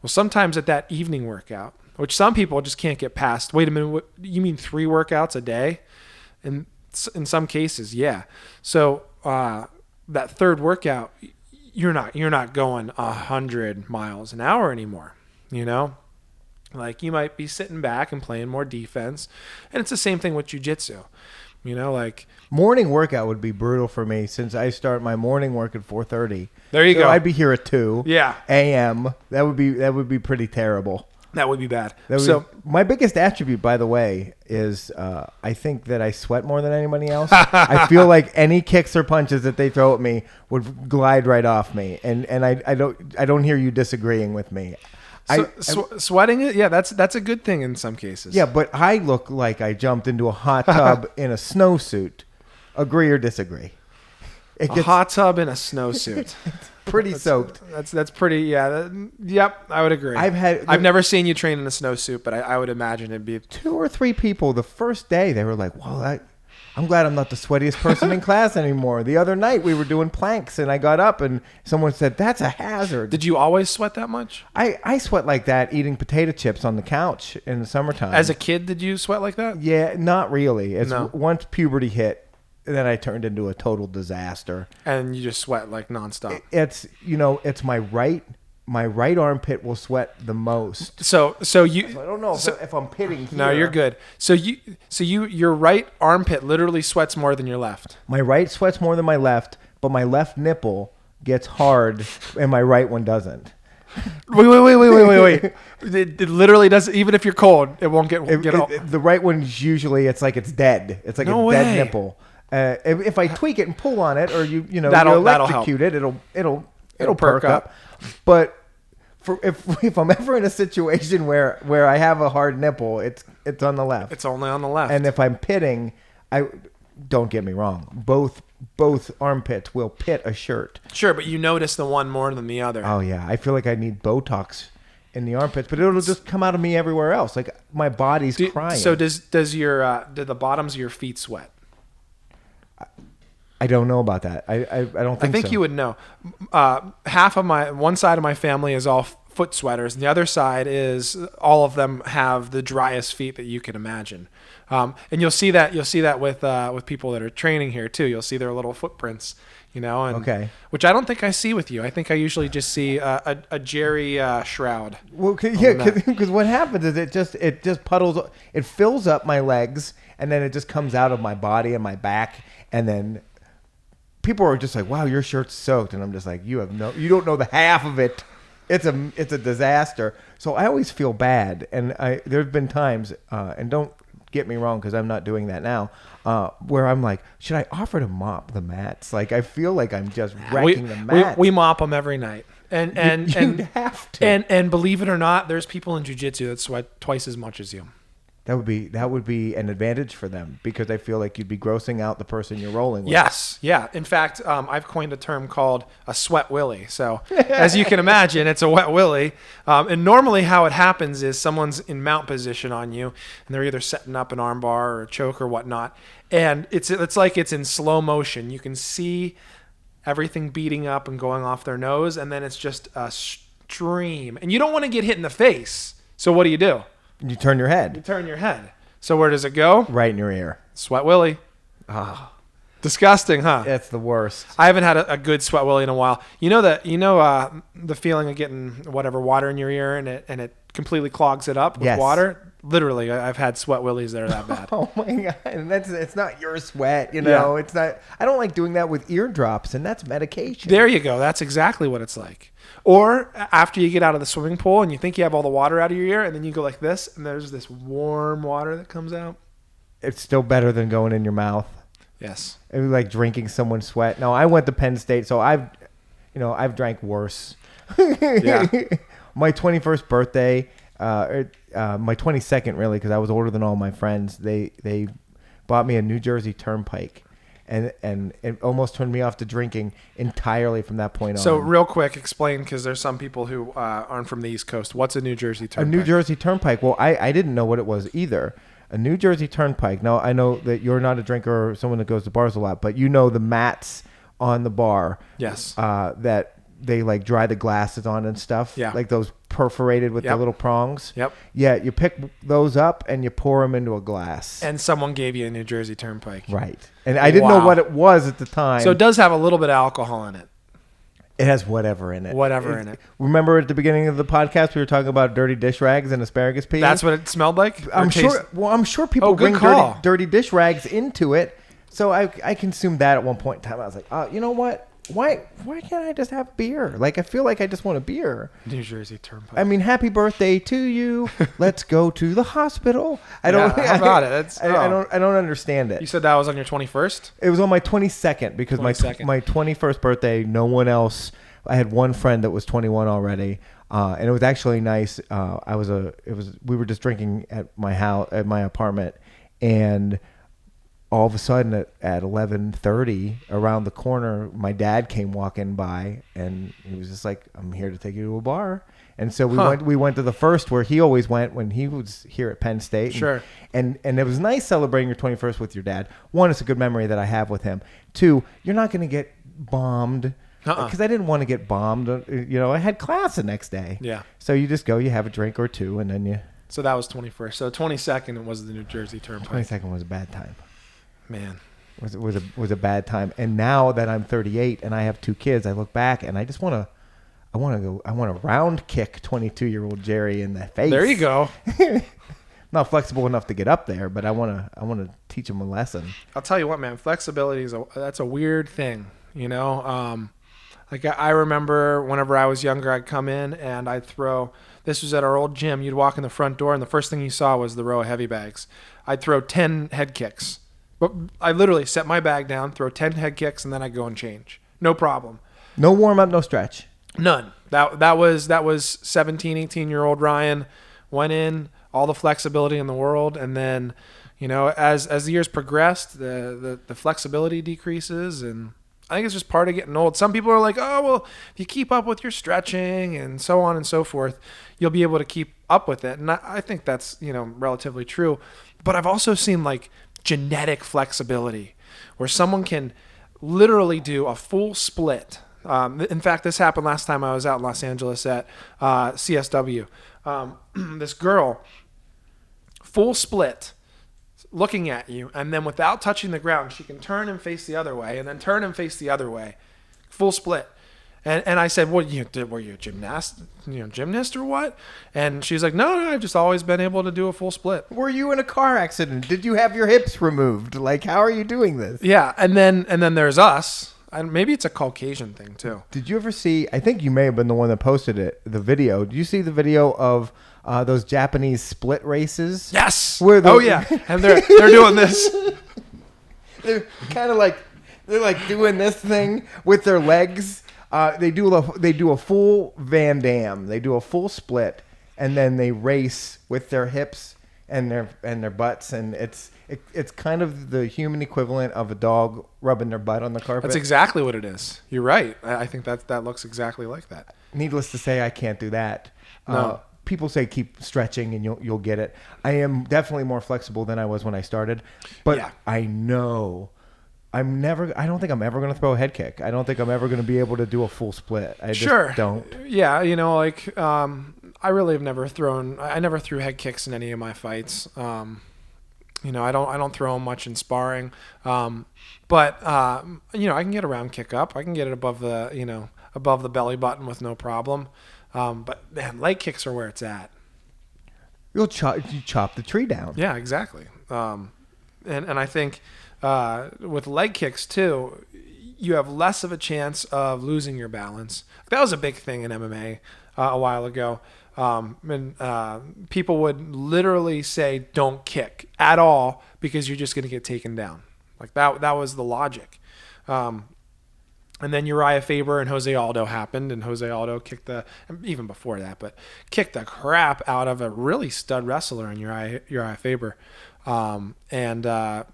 Well, sometimes at that evening workout, which some people just can't get past, wait a minute, what, you mean 3 workouts a day? And in some cases, yeah. So that third workout, you're not going 100 miles an hour anymore, Like you might be sitting back and playing more defense. And it's the same thing with jiu-jitsu. Like morning workout would be brutal for me, since I start my morning work at 4:30. There you go. I'd be here at 2 Yeah. a.m. That would be pretty terrible. That would be bad. My biggest attribute, by the way, is I think that I sweat more than anybody else. I feel like any kicks or punches that they throw at me would glide right off me, and I don't hear you disagreeing with me. Sweating it, yeah, that's a good thing in some cases. Yeah, but I look like I jumped into a hot tub in a snowsuit. Agree or disagree? A hot tub in a snowsuit. Pretty soaked. That's pretty. Yeah. Yep. I would agree. I've never seen you train in a snowsuit, but I would imagine it'd be 2 or 3 people the first day. They were like, "Well, I'm glad I'm not the sweatiest person in class anymore." The other night we were doing planks, and I got up and someone said, "That's a hazard." Did you always sweat that much? I sweat like that eating potato chips on the couch in the summertime. As a kid, did you sweat like that? Yeah, not really. No. Once puberty hit, then I turned into a total disaster. And you just sweat like nonstop. It's my right armpit will sweat the most. So I don't know if I'm pitting here. No, you're good. So your right armpit literally sweats more than your left. My right sweats more than my left, but my left nipple gets hard and my right one doesn't. Wait. It literally doesn't. Even if you're cold, it won't get the right one's usually it's dead. It's like no a way. Dead nipple. If I tweak it and pull on it, or you that'll electrocute it, it'll perk up. But if I'm ever in a situation where I have a hard nipple, it's on the left. It's only on the left. And if I'm pitting, don't get me wrong, both armpits will pit a shirt. Sure, but you notice the one more than the other. Oh yeah, I feel like I need Botox in the armpits, but it'll just come out of me everywhere else. Like my body's crying. So do the bottoms of your feet sweat? I don't know about that. I don't think so. I think you would know. One side of my family is all foot sweaters, and the other side is all of them have the driest feet that you can imagine. And you'll see that with people that are training here too. You'll see their little footprints, and okay. Which I don't think I see with you. I think I usually just see a Jerry shroud. Well, because what happens is it just puddles, it fills up my legs, and then it just comes out of my body and my back, and then people are just like, "Wow, your shirt's soaked," and I'm just like, "You don't know the half of it it's a disaster. So I always feel bad, and there've been times, and don't get me wrong, because I'm not doing that now, where I'm like, should I offer to mop the mats? Like, I feel like I'm just wrecking the mats. We mop them every night. And you'd have to. And believe it or not, there's people in jiu-jitsu that sweat twice as much as you. That would be an advantage for them, because I feel like you'd be grossing out the person you're rolling with. Yes, yeah. In fact, I've coined a term called a sweat willy. So as you can imagine, it's a wet willy. And normally how it happens is someone's in mount position on you, and they're either setting up an arm bar or a choke or whatnot. And it's like it's in slow motion. You can see everything beating up and going off their nose, and then it's just a stream. And you don't want to get hit in the face. So what do? You turn your head. You turn your head. So where does it go? Right in your ear. Sweat willy. Ah, disgusting, huh? That's the worst. I haven't had a good sweat willy in a while. You know the feeling of getting whatever water in your ear and it completely clogs it up with water. Literally, I've had sweat willies that are that bad. Oh my god! And it's not your sweat, you know. Yeah. It's not. I don't like doing that with eardrops, and that's medication. There you go. That's exactly what it's like. Or after you get out of the swimming pool and you think you have all the water out of your ear, and then you go like this, and there's this warm water that comes out. It's still better than going in your mouth. Yes. It was like drinking someone's sweat. No, I went to Penn State, so I've drank worse. Yeah. My 21st birthday, my 22nd really, because I was older than all my friends. They bought me a New Jersey Turnpike. And it almost turned me off to drinking entirely from that point on. So real quick, explain, because there's some people who aren't from the East Coast. What's a New Jersey Turnpike? A New Jersey Turnpike. Well, I didn't know what it was either. A New Jersey Turnpike. Now, I know that you're not a drinker or someone that goes to bars a lot, but you know the mats on the bar. Yes. That they like dry the glasses on and stuff. Yeah. Like those perforated with the little prongs. Yep. Yeah, you pick those up and you pour them into a glass. And someone gave you a New Jersey Turnpike. Right. And I didn't know what it was at the time. So it does have a little bit of alcohol in it. It has whatever in it. Whatever in it. Remember at the beginning of the podcast we were talking about dirty dish rags and asparagus peas? That's what it smelled like? I'm sure people bring dirty dish rags into it. So I consumed that at one point in time. I was like, you know what? Why can't I just have beer? Like, I feel like I just want a beer. New Jersey Turnpike. I mean, happy birthday to you. Let's go to the hospital. How about it? I don't understand it. You said that was on your 21st? It was on my 22nd because my 21st birthday, no one else. I had one friend that was 21 already, and it was actually nice. We were just drinking at my house, at my apartment, and all of a sudden at 11:30 around the corner, my dad came walking by and he was just like, I'm here to take you to a bar. And so we went to the first where he always went when he was here at Penn State. Sure. And it was nice celebrating your 21st with your dad. One, it's a good memory that I have with him. Two, you're not going to get bombed. Because I didn't want to get bombed. I had class the next day. Yeah. So you just go, you have a drink or two, and then you... So that was 21st. So 22nd was the New Jersey Turnpike. 22nd was a bad time. Man, was a bad time. And now that I'm 38 and I have two kids, I look back and I just want to round kick 22-year-old Jerry in the face. There you go. Not flexible enough to get up there, but I want to teach him a lesson. I'll tell you what, man, flexibility that's a weird thing, you know. Like I remember whenever I was younger, I'd come in and I'd throw. This was at our old gym. You'd walk in the front door and the first thing you saw was the row of heavy bags. I'd throw 10 head kicks. But I literally set my bag down, throw 10 head kicks, and then I'd go and change. No problem. No warm up, no stretch. None. That was 17, 18-year-old Ryan. Went in, all the flexibility in the world, and then, as the years progressed, the flexibility decreases, and I think it's just part of getting old. Some people are like, oh, well, if you keep up with your stretching and so on and so forth, you'll be able to keep up with it. And I think that's, relatively true. But I've also seen like genetic flexibility where someone can literally do a full split. In fact, this happened last time I was out in Los Angeles at CSW. This girl, full split, looking at you, and then without touching the ground, she can turn and face the other way, and then turn and face the other way, full split. And I said, "What were you a gymnast or what?" And she's like, "No, I've just always been able to do a full split." Were you in a car accident? Did you have your hips removed? Like, how are you doing this? Yeah, and then there's us. maybe it's a Caucasian thing too. Did you ever see? I think you may have been the one that posted it. The video. Did you see the video of those Japanese split races? Yes. Oh yeah, and they're doing this. They're kind of like doing this thing with their legs. They do a full Van Damme. They do a full split, and then they race with their hips and their butts, and it's kind of the human equivalent of a dog rubbing their butt on the carpet. That's exactly what it is. You're right. I think that looks exactly like that. Needless to say, I can't do that. No. People say keep stretching and you'll get it. I am definitely more flexible than I was when I started, but yeah. I know I don't think I'm ever going to throw a head kick. I don't think I'm ever going to be able to do a full split. I just don't. Yeah, I really have never I never threw head kicks in any of my fights. I don't throw them much in sparring. But I can get a round kick up. I can get it above the belly button with no problem. But man, leg kicks are where it's at. You chop the tree down. Yeah, exactly. And I think with leg kicks too, you have less of a chance of losing your balance. That was a big thing in MMA a while ago. People would literally say, "Don't kick at all," because you're just going to get taken down. Like that was the logic. And then Uriah Faber and Jose Aldo happened, and Jose Aldo kicked even before that, but kicked the crap out of a really stud wrestler in Uriah Faber. And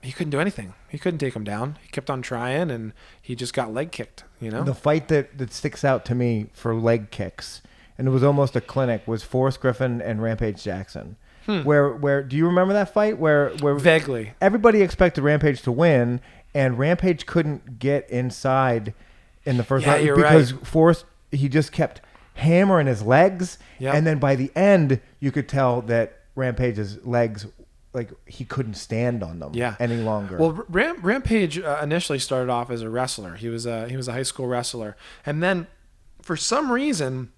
he couldn't do anything. He couldn't take him down. He kept on trying, and he just got leg kicked, The fight that sticks out to me for leg kicks, and it was almost a clinic, was Forrest Griffin and Rampage Jackson. Where do you remember that fight? Where vaguely everybody expected Rampage to win, and Rampage couldn't get inside in the first round because Forrest, he just kept hammering his legs, and then by the end you could tell that Rampage's legs, like he couldn't stand on them any longer. Well, Rampage initially started off as a wrestler. He was a high school wrestler, and then for some reason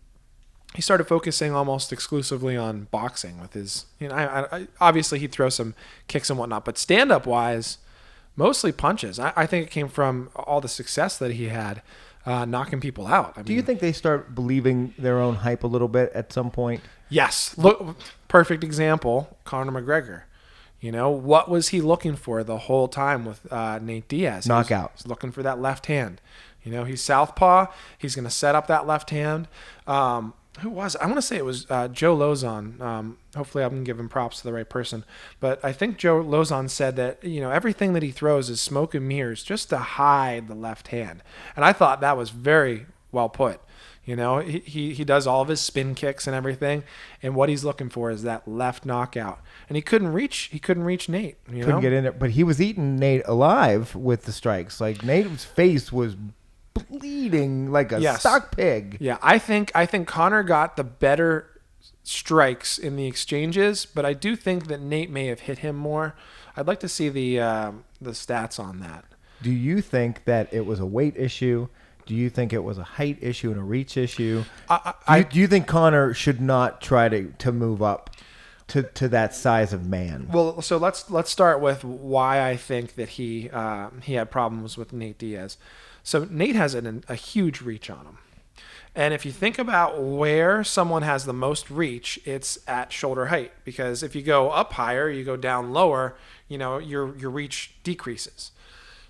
he started focusing almost exclusively on boxing with his. Obviously he'd throw some kicks and whatnot, but stand-up wise, mostly punches. I think it came from all the success that he had knocking people out. Do you think they start believing their own hype a little bit at some point? Yes. Look, perfect example, Conor McGregor. What was he looking for the whole time with Nate Diaz? Knockout. He's looking for that left hand. He's southpaw. He's going to set up that left hand. Who was it? I want to say it was Joe Lozon. Hopefully I'm giving props to the right person. But I think Joe Lozon said that, everything that he throws is smoke and mirrors just to hide the left hand. And I thought that was very well put. He does all of his spin kicks and everything. And what he's looking for is that left knockout. And he couldn't reach Nate. Couldn't get in there. But he was eating Nate alive with the strikes. Like Nate's face was bleeding like a stock pig. Yeah, I think Conor got the better strikes in the exchanges, but I do think that Nate may have hit him more. I'd like to see the stats on that. Do you think that it was a weight issue? Do you think it was a height issue and a reach issue? Do you think Conor should not try to move up to that size of man? Well, so let's start with why I think that he had problems with Nate Diaz. So Nate has a huge reach on him. And if you think about where someone has the most reach, it's at shoulder height. Because if you go up higher, you go down lower, your reach decreases.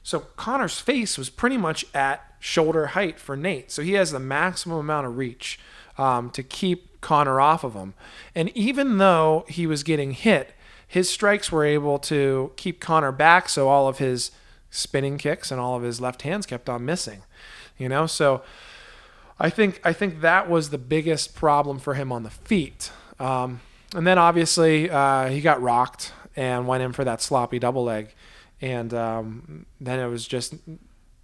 So Conor's face was pretty much at shoulder height for Nate. So he has the maximum amount of reach to keep Conor off of him. And even though he was getting hit, his strikes were able to keep Conor back, so all of his spinning kicks and all of his left hands kept on missing, so I think that was the biggest problem for him on the feet. And then obviously he got rocked and went in for that sloppy double leg. And then it was just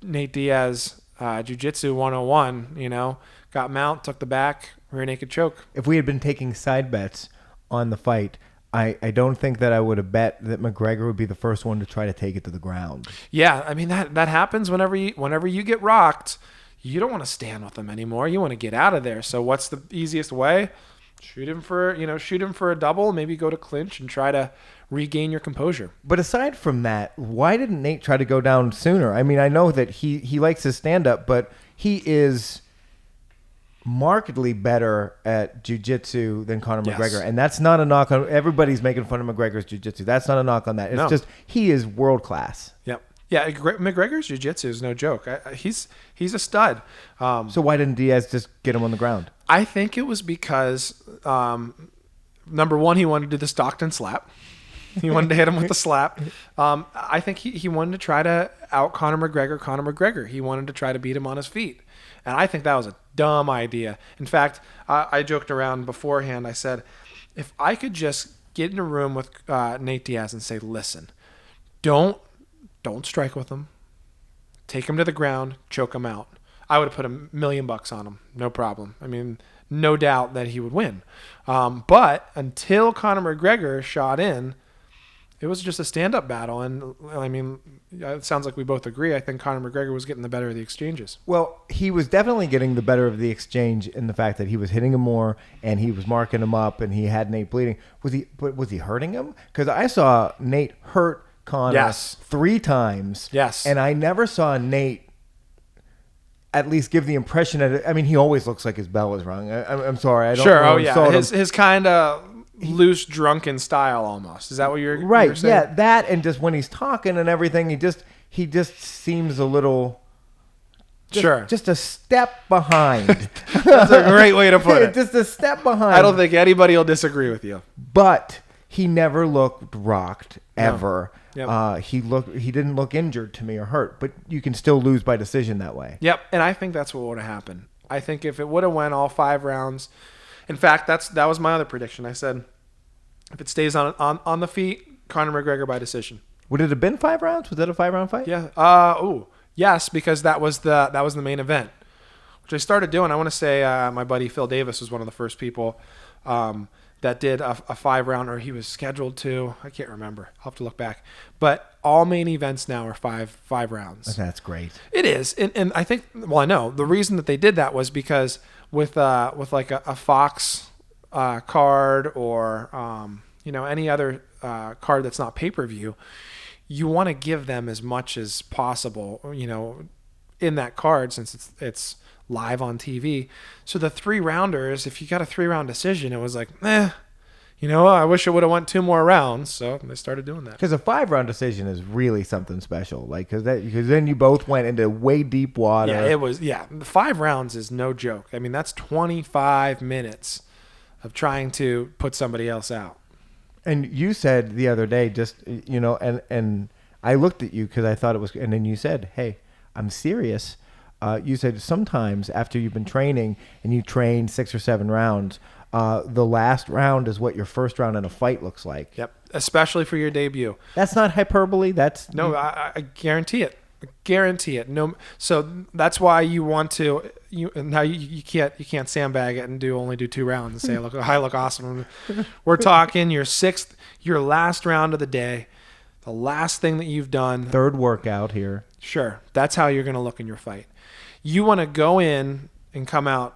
Nate Diaz, jiu-jitsu 101, got mount, took the back, rear naked choke. If we had been taking side bets on the fight, I don't think that I would have bet that McGregor would be the first one to try to take it to the ground. Yeah, I mean that happens whenever you get rocked. You don't want to stand with them anymore. You want to get out of there. So what's the easiest way? Shoot him for a double, maybe go to clinch and try to regain your composure. But aside from that, why didn't Nate try to go down sooner? I mean, I know that he likes his stand-up, but he is markedly better at jiu-jitsu than Conor McGregor. And that's not a knock on... Everybody's making fun of McGregor's jiu-jitsu. That's not a knock on that. It's just he is world-class. Yep. Yeah, McGregor's jiu-jitsu is no joke. He's a stud. So why didn't Diaz just get him on the ground? I think it was because, number one, he wanted to do the Stockton slap. He wanted to hit him with the slap. I think he wanted to try to out Conor McGregor. He wanted to try to beat him on his feet. And I think that was a dumb idea. In fact, I joked around beforehand. I said, if I could just get in a room with Nate Diaz and say, listen, don't strike with him. Take him to the ground, choke him out. I would have put $1 million on him. No problem. I mean, no doubt that he would win. But until Conor McGregor shot in, it was just a stand-up battle. And, I mean, it sounds like we both agree. I think Conor McGregor was getting the better of the exchanges. Well, he was definitely getting the better of the exchange in the fact that he was hitting him more and he was marking him up and he had Nate bleeding. Was he hurting him? Because I saw Nate hurt Conor 3 times. Yes. And I never saw Nate at least give the impression that... I mean, he always looks like his bell is rung. I'm sorry. I don't Sure. Oh, yeah. His kind of... loose, drunken style almost. Is that what you're saying? Yeah, that, and just when he's talking and everything, he just seems a little just a step behind. That's a great way to put it. Just a step behind. I don't think anybody will disagree with you. But he never looked rocked ever. No. Yep. He didn't look injured to me or hurt, but you can still lose by decision that way. Yep, and I think that's what would have happened. I think if it would have went all 5 rounds. In fact, that was my other prediction. I said, if it stays on the feet, Conor McGregor by decision. Would it have been 5 rounds? Was that a 5-round fight? Yeah. Yes, because that was the main event, which I started doing. I want to say my buddy Phil Davis was one of the first people that did a 5-round, or he was scheduled to. I can't remember. I'll have to look back. But all main events now are five rounds. That's great. It is, and I think. Well, I know the reason that they did that was because with like a Fox card or any other card that's not pay-per-view, you want to give them as much as possible, in that card, since it's live on TV. So the 3-rounders, if you got a 3-round decision, it was like, I wish it would have went 2 more rounds. So they started doing that. Because a 5-round decision is really something special. Because then you both went into way deep water. Yeah, it was. Yeah, 5 rounds is no joke. I mean, that's 25 minutes of trying to put somebody else out. And you said the other day, and I looked at you because I thought it was, and then you said, hey, I'm serious. You said sometimes after you've been training and you train 6 or 7 rounds, the last round is what your first round in a fight looks like. Yep, especially for your debut. That's not hyperbole. No, I guarantee it. No, so that's why you want to. You can't sandbag it and only do 2 rounds and say, look, I look awesome. We're talking your last round of the day, the last thing that you've done. 3rd workout here. Sure, that's how you're going to look in your fight. You want to go in and come out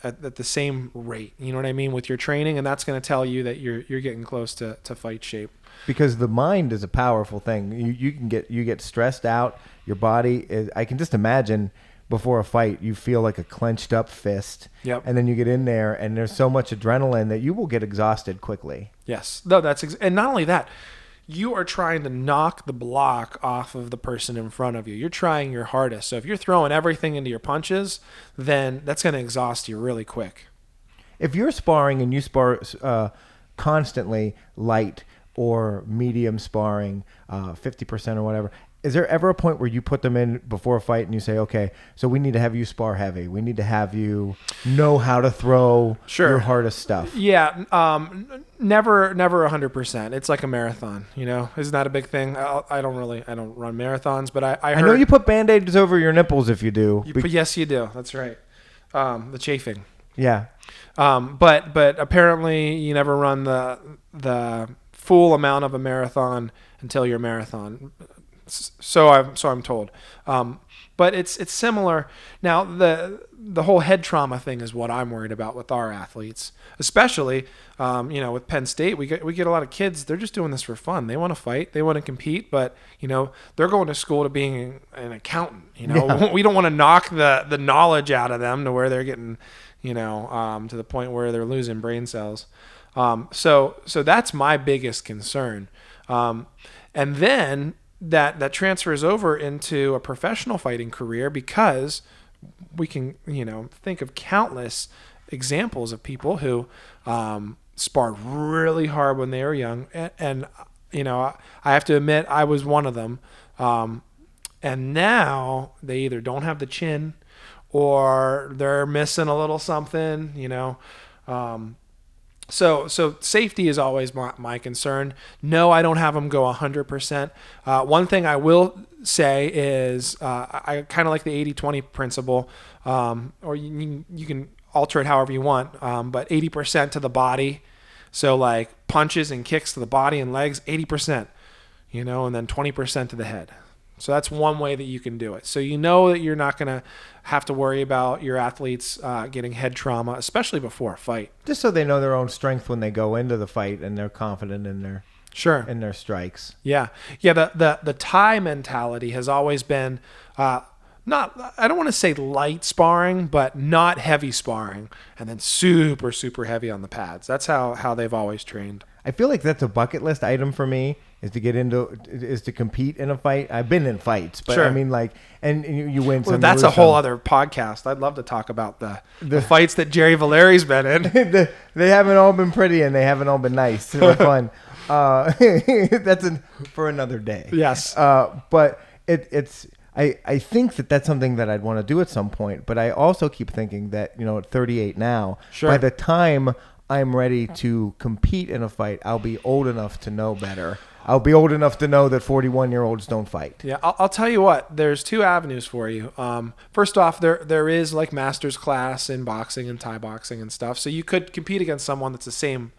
at the same rate. You know what I mean, with your training, and that's going to tell you that you're getting close to fight shape. Because the mind is a powerful thing. You get stressed out. Your body is. I can just imagine before a fight, you feel like a clenched up fist. Yep. And then you get in there, and there's so much adrenaline that you will get exhausted quickly. Yes. No, and not only that, you are trying to knock the block off of the person in front of you. You're trying your hardest. So if you're throwing everything into your punches, then that's going to exhaust you really quick. If you're sparring and you spar constantly light or medium sparring, 50% or whatever, is there ever a point where you put them in before a fight and you say, okay, so we need to have you spar heavy. We need to have you know how to throw your hardest stuff. Yeah. Never 100%. It's like a marathon, Isn't that a big thing? I don't run marathons, but I heard, know you put Band-Aids over your nipples if you do. Yes, you do. That's right. The chafing. Yeah. But apparently you never run the full amount of a marathon until your marathon. So I'm told. But it's similar. Now the whole head trauma thing is what I'm worried about with our athletes, especially with Penn State. We get a lot of kids. They're just doing this for fun. They want to fight. They want to compete. But they're going to school to being an accountant. Yeah. We don't want to knock the knowledge out of them to where they're getting to the point where they're losing brain cells. So that's my biggest concern. And then that transfers over into a professional fighting career, because we can, think of countless examples of people who sparred really hard when they were young. And I have to admit, I was one of them. And now they either don't have the chin or they're missing a little something, So safety is always my concern. No, I don't have them go 100%. One thing I will say is I kind of like the 80-20 principle, or you can alter it however you want, but 80% to the body. So like punches and kicks to the body and legs, 80%, and then 20% to the head. So that's one way that you can do it. So that you're not going to have to worry about your athletes getting head trauma, especially before a fight. Just so they know their own strength when they go into the fight and they're confident in their strikes. Yeah. The Thai mentality has always been not, I don't want to say light sparring, but not heavy sparring, and then super, super heavy on the pads. That's how they've always trained. I feel like that's a bucket list item for me, is to compete in a fight. I've been in fights, but sure. I mean, like, and you win some. Well, that's a whole other podcast. I'd love to talk about the fights that Jerry Valeri's been in. They haven't all been pretty, and they haven't all been nice. They're fun. That's for another day. Yes. But it's. I think that's something that I'd want to do at some point, but I also keep thinking that, at 38 now, sure. by the time I'm ready to compete in a fight, I'll be old enough to know better. I'll be old enough to know that 41-year-olds don't fight. Yeah, I'll tell you what. There's two avenues for you. First off, there is like master's class in boxing and Thai boxing and stuff, so you could compete against someone that's the same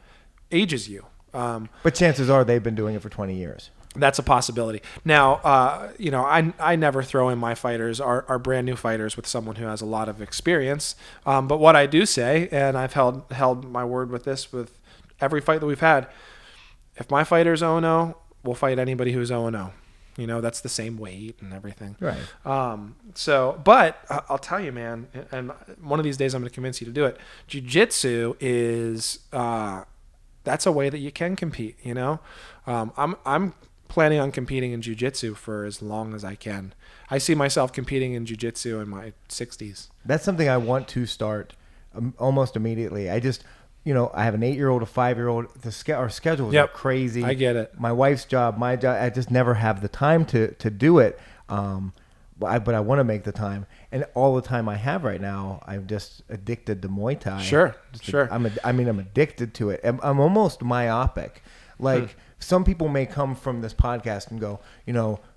age as you. But chances are they've been doing it for 20 years. That's a possibility. Now, I never throw in my fighters, our brand new fighters, with someone who has a lot of experience. But what I do say, and I've held my word with this with every fight that we've had, if my fighter's 0-0, we'll fight anybody who's 0-0. That's the same weight and everything. Right. But I'll tell you, man, and one of these days I'm going to convince you to do it. Jiu-jitsu is that's a way that you can compete. I'm planning on competing in jiu-jitsu for as long as I can. I see myself competing in jiu-jitsu in my 60s. That's something I want to start almost immediately. I just, I have an 8-year-old, a 5-year-old. Our schedules are crazy. I get it. My wife's job, my job, I just never have the time to do it. But I want to make the time. And all the time I have right now, I'm just addicted to Muay Thai. Sure. I'm addicted to it. I'm almost myopic. Like, some people may come from this podcast and go,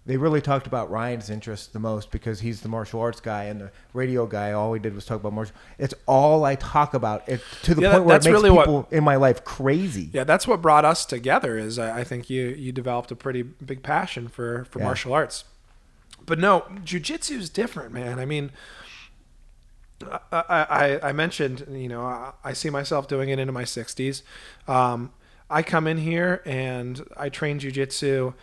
they really talked about Ryan's interest the most because he's the martial arts guy, and the radio guy, all he did was talk about martial. It's all I talk about, to the point where it makes really people in my life crazy. Yeah, that's what brought us together. Is I think you developed a pretty big passion for martial arts. But no, jiu-jitsu is different, man. I mean, I mentioned, I see myself doing it into my 60s. I come in here and I train jiu-jitsu.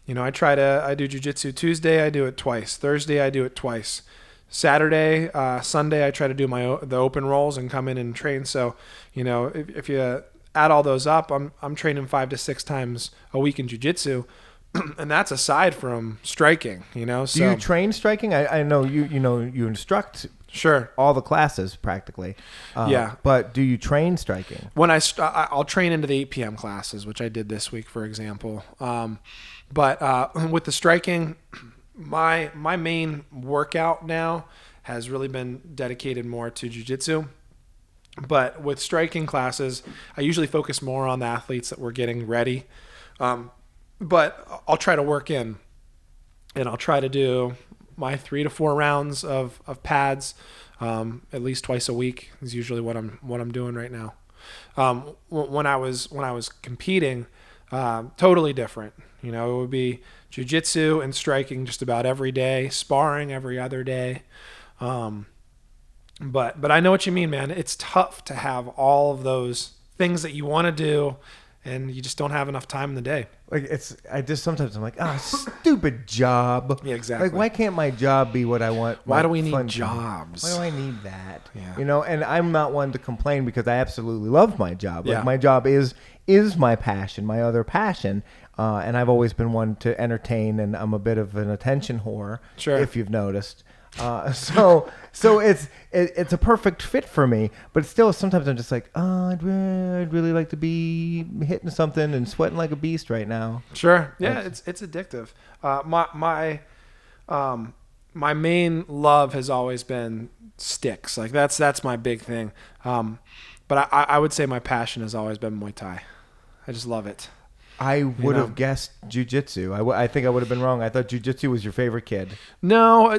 I do jiu-jitsu Tuesday, I do it twice. Thursday, I do it twice. Saturday, Sunday, I try to do the open rolls and come in and train. So, if you add all those up, I'm training 5 to 6 times a week in jiu-jitsu. And that's aside from striking, So, do you train striking? I know you instruct. Sure. All the classes practically. Yeah. But do you train striking? When I'll train into the 8 p.m. classes, which I did this week, for example. But with the striking, my main workout now has really been dedicated more to jiu-jitsu. But with striking classes, I usually focus more on the athletes that we're getting ready. But I'll try to work in, and I'll try to do my 3 to 4 rounds of pads at least twice a week is usually what I'm doing right now. When I was competing, totally different. You know, it would be jiu-jitsu and striking just about every day, sparring every other day. But I know what you mean, man. It's tough to have all of those things that you want to do, and you just don't have enough time in the day. Like sometimes I'm like, stupid job. Yeah, exactly. Like, why can't my job be what I want? Why do we need jobs? Why do I need that? Yeah. You know, and I'm not one to complain because I absolutely love my job. Like, Yeah. my job is my passion, my other passion. And I've always been one to entertain, and I'm a bit of an attention whore, Sure. if you've noticed. So it's a perfect fit for me, but still sometimes I'm just like, I'd really like to be hitting something and sweating like a beast right now. Sure. Yeah, it's addictive. My main love has always been sticks. Like that's my big thing. But I would say my passion has always been Muay Thai. I just love it. I would have guessed jiu-jitsu. I think I would have been wrong. I thought jiu-jitsu was your favorite kid. No,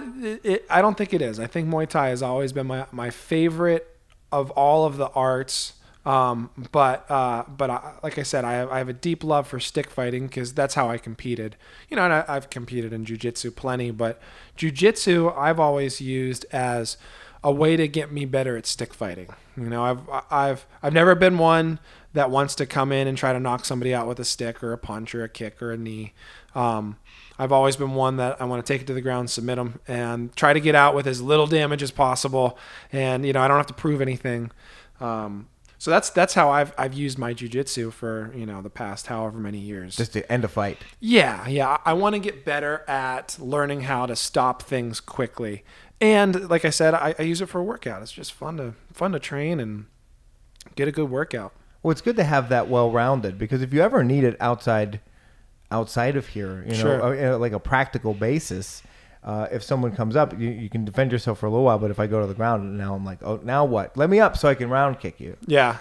I don't think it is. I think Muay Thai has always been my favorite of all of the arts. But like I said, I have a deep love for stick fighting because that's how I competed. You know, and I've competed in jiu-jitsu plenty, but jiu-jitsu I've always used as a way to get me better at stick fighting. You know, I've never been one that wants to come in and try to knock somebody out with a stick or a punch or a kick or a knee. I've always been one that I want to take it to the ground, submit them, and try to get out with as little damage as possible. And, you know, I don't have to prove anything. So that's how I've used my jiu-jitsu for, you know, the past however many years. Just to end a fight. Yeah. I want to get better at learning how to stop things quickly. And like I said, I use it for a workout. It's just fun to train and get a good workout. Well, it's good to have that well-rounded, because if you ever need it outside of here, you know, Sure. like a practical basis, if someone comes up, you can defend yourself for a little while. But if I go to the ground, and now I'm like, oh, now what? Let me up so I can round kick you. Yeah.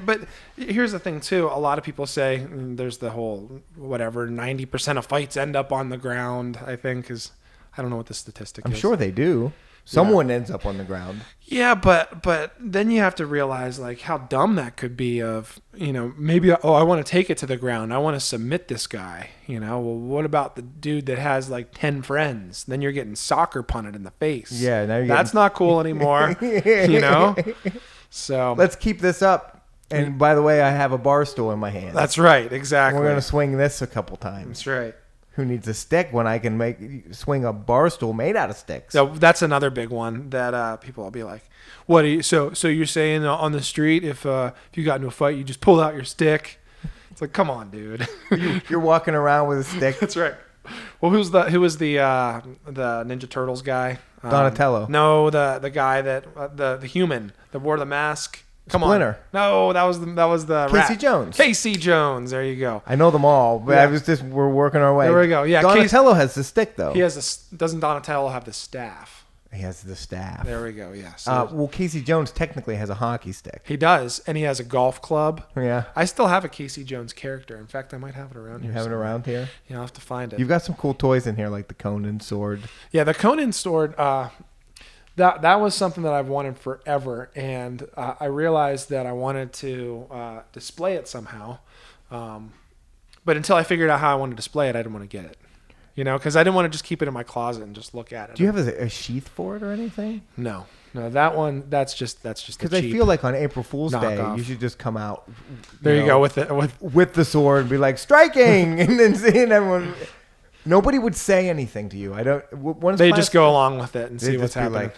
But here's the thing too. A lot of people say there's the whole 90% of fights end up on the ground. I think I don't know what the statistic is. I'm sure they do. Someone ends up on the ground. Yeah, but then you have to realize like how dumb that could be of, you know, maybe, I want to take it to the ground. I want to submit this guy, you know. Well, what about the dude that has like 10 friends? Then you're getting soccer punted in the face. Yeah, now that's not cool anymore, you know? So let's keep this up. And by the way, I have a bar stool in my hand. That's right, exactly. We're going to swing this a couple times. That's right. Who needs a stick when I can swing a bar stool made out of sticks? So that's another big one that people will be like, "What are you?" So you're saying on the street, if you got into a fight, you just pull out your stick? It's like, come on, dude. You're walking around with a stick. That's right. Well, who was the Ninja Turtles guy? Donatello. No, the guy that the human that wore the mask. Come Splinter. on. No, that was the Casey rat. Jones. Casey Jones. There you go. I know them all, but Yeah. we're working our way. There we go. Yeah. Donatello has the stick though. He has doesn't Donatello have the staff? He has the staff. There we go. Yeah. So Well, Casey Jones technically has a hockey stick. he does, and he has a golf club. Yeah. I still have a Casey Jones character. In fact, I might have it around here. You have it around here? Yeah, I'll have to find it. You've got some cool toys in here, like the Conan sword. Yeah, the Conan sword. That was something that I've wanted forever, and I realized that I wanted to display it somehow. But until I figured out how I wanted to display it, I didn't want to get it. You know, because I didn't want to just keep it in my closet and just look at it. Do you have a sheath for it or anything? No, that one. That's just because I feel like on April Fool's Day knockoff. you should just come out. There you go with it with the sword and be like striking, and then seeing everyone. Nobody would say anything to you. I don't. They just go along with it and see what's happening. Like,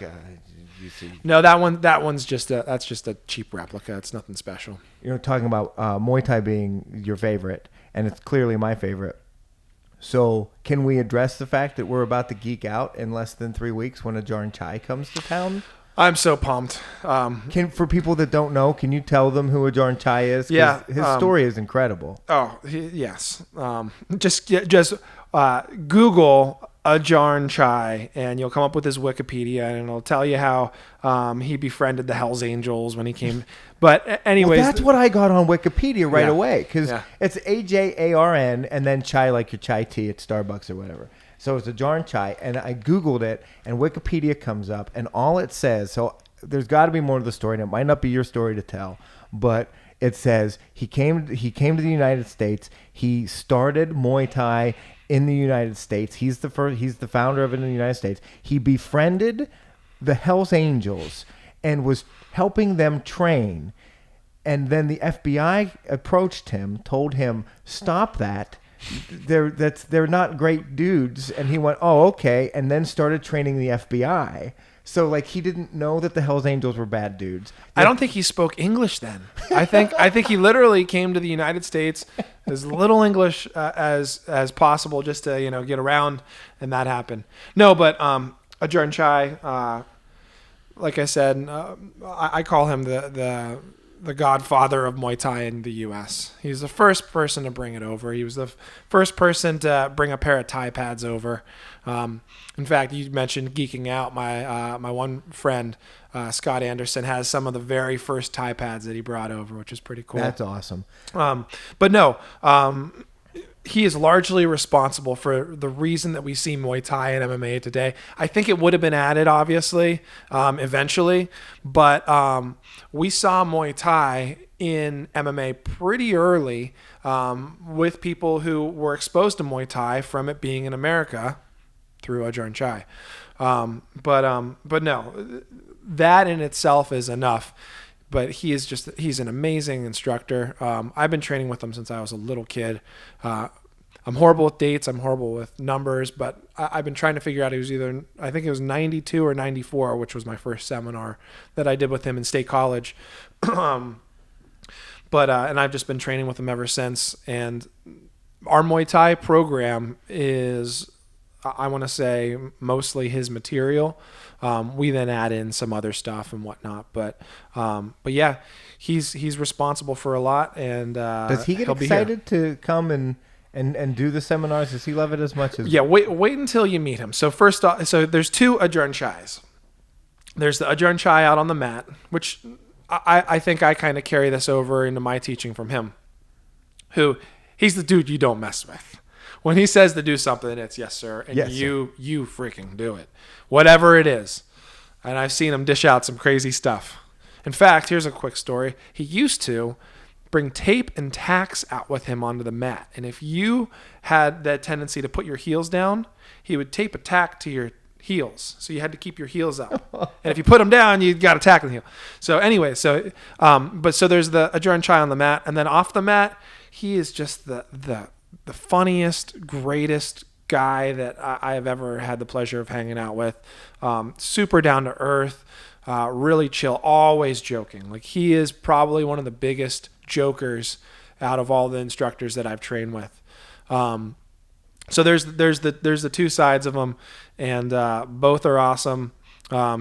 you see. No, that's just a cheap replica. It's nothing special. You're talking about Muay Thai being your favorite, and it's clearly my favorite. So can we address the fact that we're about to geek out in less than 3 weeks when Ajarn Chai comes to town? I'm so pumped. For people that don't know, can you tell them who Ajarn Chai is? 'Cause yeah, his story is incredible. Yes. Just Google Ajarn Chai, and you'll come up with his Wikipedia, and it'll tell you how he befriended the Hells Angels when he came. But anyways, that's what I got on Wikipedia right away, because it's Ajarn and then Chai, like your chai tea at Starbucks or whatever. So it's Ajarn Chai, and I Googled it, and Wikipedia comes up, and all it says, so there's got to be more to the story, and it might not be your story to tell, but it says he came to the United States. He started Muay Thai in the United States. He's the founder of it in the United States. He befriended the Hells Angels and was helping them train. And then the FBI approached him, told him, "Stop that. They're not great dudes." And he went, "Oh, okay," and then started training the FBI. So like he didn't know that the Hells Angels were bad dudes. I don't think he spoke English then. I think he literally came to the United States as little English as possible just to get around, and that happened. No, but Ajahn Chai, like I said, I call him the godfather of Muay Thai in the U.S. He's the first person to bring it over. He was the first person to bring a pair of Thai pads over. In fact, you mentioned geeking out. My one friend, Scott Anderson, has some of the very first Thai pads that he brought over, which is pretty cool. That's awesome. But no, he is largely responsible for the reason that we see Muay Thai and MMA today. I think it would have been added, obviously, eventually, but we saw Muay Thai in MMA pretty early with people who were exposed to Muay Thai from it being in America through Ajahn Chai. But no, that in itself is enough. But he's an amazing instructor. I've been training with him since I was a little kid. I'm horrible with dates. I'm horrible with numbers, but I've been trying to figure out. I think it was 92 or 94, which was my first seminar that I did with him in State College. And I've just been training with him ever since. And our Muay Thai program is, I want to say, mostly his material. We then add in some other stuff and whatnot, but yeah, he's responsible for a lot. And does he get excited to come and do the seminars? Does he love it as much as? Yeah, wait until you meet him. So first off, so there's two Ajahn Chais. There's the Ajahn Chai out on the mat, which I think I kind of carry this over into my teaching from him. He's the dude you don't mess with. When he says to do something, it's yes, sir. And yes, you freaking do it. Whatever it is. And I've seen him dish out some crazy stuff. In fact, here's a quick story. He used to bring tape and tacks out with him onto the mat. And if you had that tendency to put your heels down, he would tape a tack to your heels. So you had to keep your heels up. And if you put them down, you got a tack in the heel. So anyway, so there's the Ajahn Chai on the mat. And then off the mat, he is just the funniest, greatest guy that I have ever had the pleasure of hanging out with. Super down to earth, really chill, always joking. Like he is probably one of the biggest jokers out of all the instructors that I've trained with. So there's the two sides of him, and both are awesome.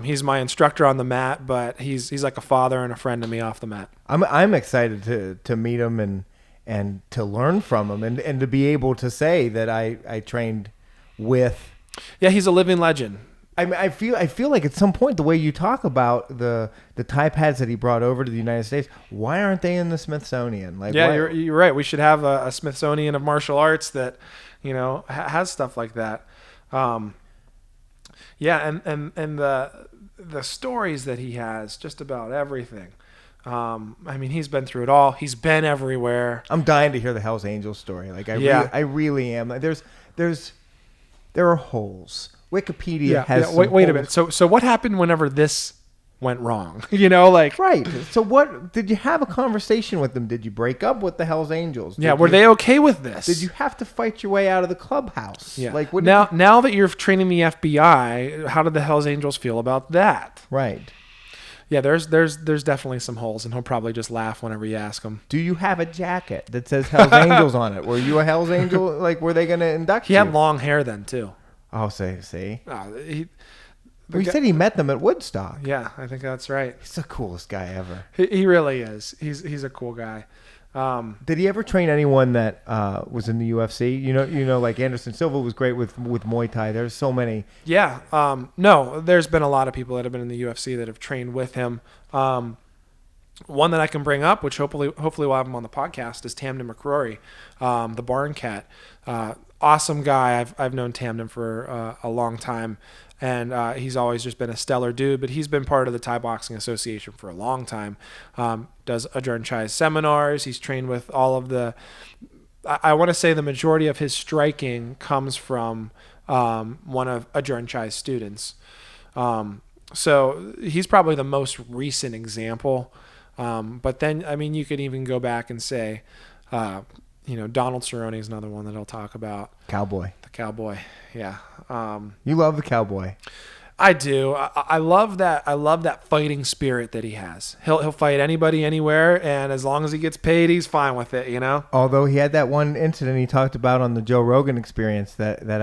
He's my instructor on the mat, but he's like a father and a friend to me off the mat. I'm excited to meet him and to learn from him and to be able to say that I trained with. Yeah, he's a living legend. I mean, I feel like at some point the way you talk about the Thai pads that he brought over to the United States, why aren't they in the Smithsonian? Like, yeah, you're right. We should have a Smithsonian of martial arts that has stuff like that. Yeah, and the stories that he has, just about everything. I mean, he's been through it all. He's been everywhere. I'm dying to hear the Hells Angels story. Like, I really am. Like, there are holes. Wikipedia has. Yeah. Wait a minute. So what happened whenever this went wrong? Right. So what did you have a conversation with them? Did you break up with the Hells Angels? Were they okay with this? Did you have to fight your way out of the clubhouse? Yeah. Like now that you're training the FBI, how did the Hells Angels feel about that? Right. Yeah, there's definitely some holes, and he'll probably just laugh whenever you ask him. Do you have a jacket that says Hells Angels on it? Were you a Hells Angel? Like, were they going to induct you? He had long hair then, too. Oh, see? He said he met them at Woodstock. Yeah, I think that's right. He's the coolest guy ever. He really is. He's a cool guy. Did he ever train anyone that was in the UFC? You know, like Anderson Silva was great with Muay Thai. There's so many. Yeah. No, there's been a lot of people that have been in the UFC that have trained with him. One that I can bring up, which hopefully we'll have him on the podcast, is Tamden McCrory, the barn cat. Awesome guy. I've known Tamden for a long time, and he's always just been a stellar dude. But he's been part of the Thai Boxing Association for a long time. Does Ajahn Chai's seminars. He's trained with all of the. I want to say the majority of his striking comes from one of Ajahn Chai's students. So he's probably the most recent example. But then, I mean, you could even go back and say, Donald Cerrone is another one that I'll talk about. Cowboy. The Cowboy. Yeah. You love the Cowboy. I do. I love that. I love that fighting spirit that he has. He'll fight anybody, anywhere. And as long as he gets paid, he's fine with it, Although he had that one incident he talked about on the Joe Rogan Experience that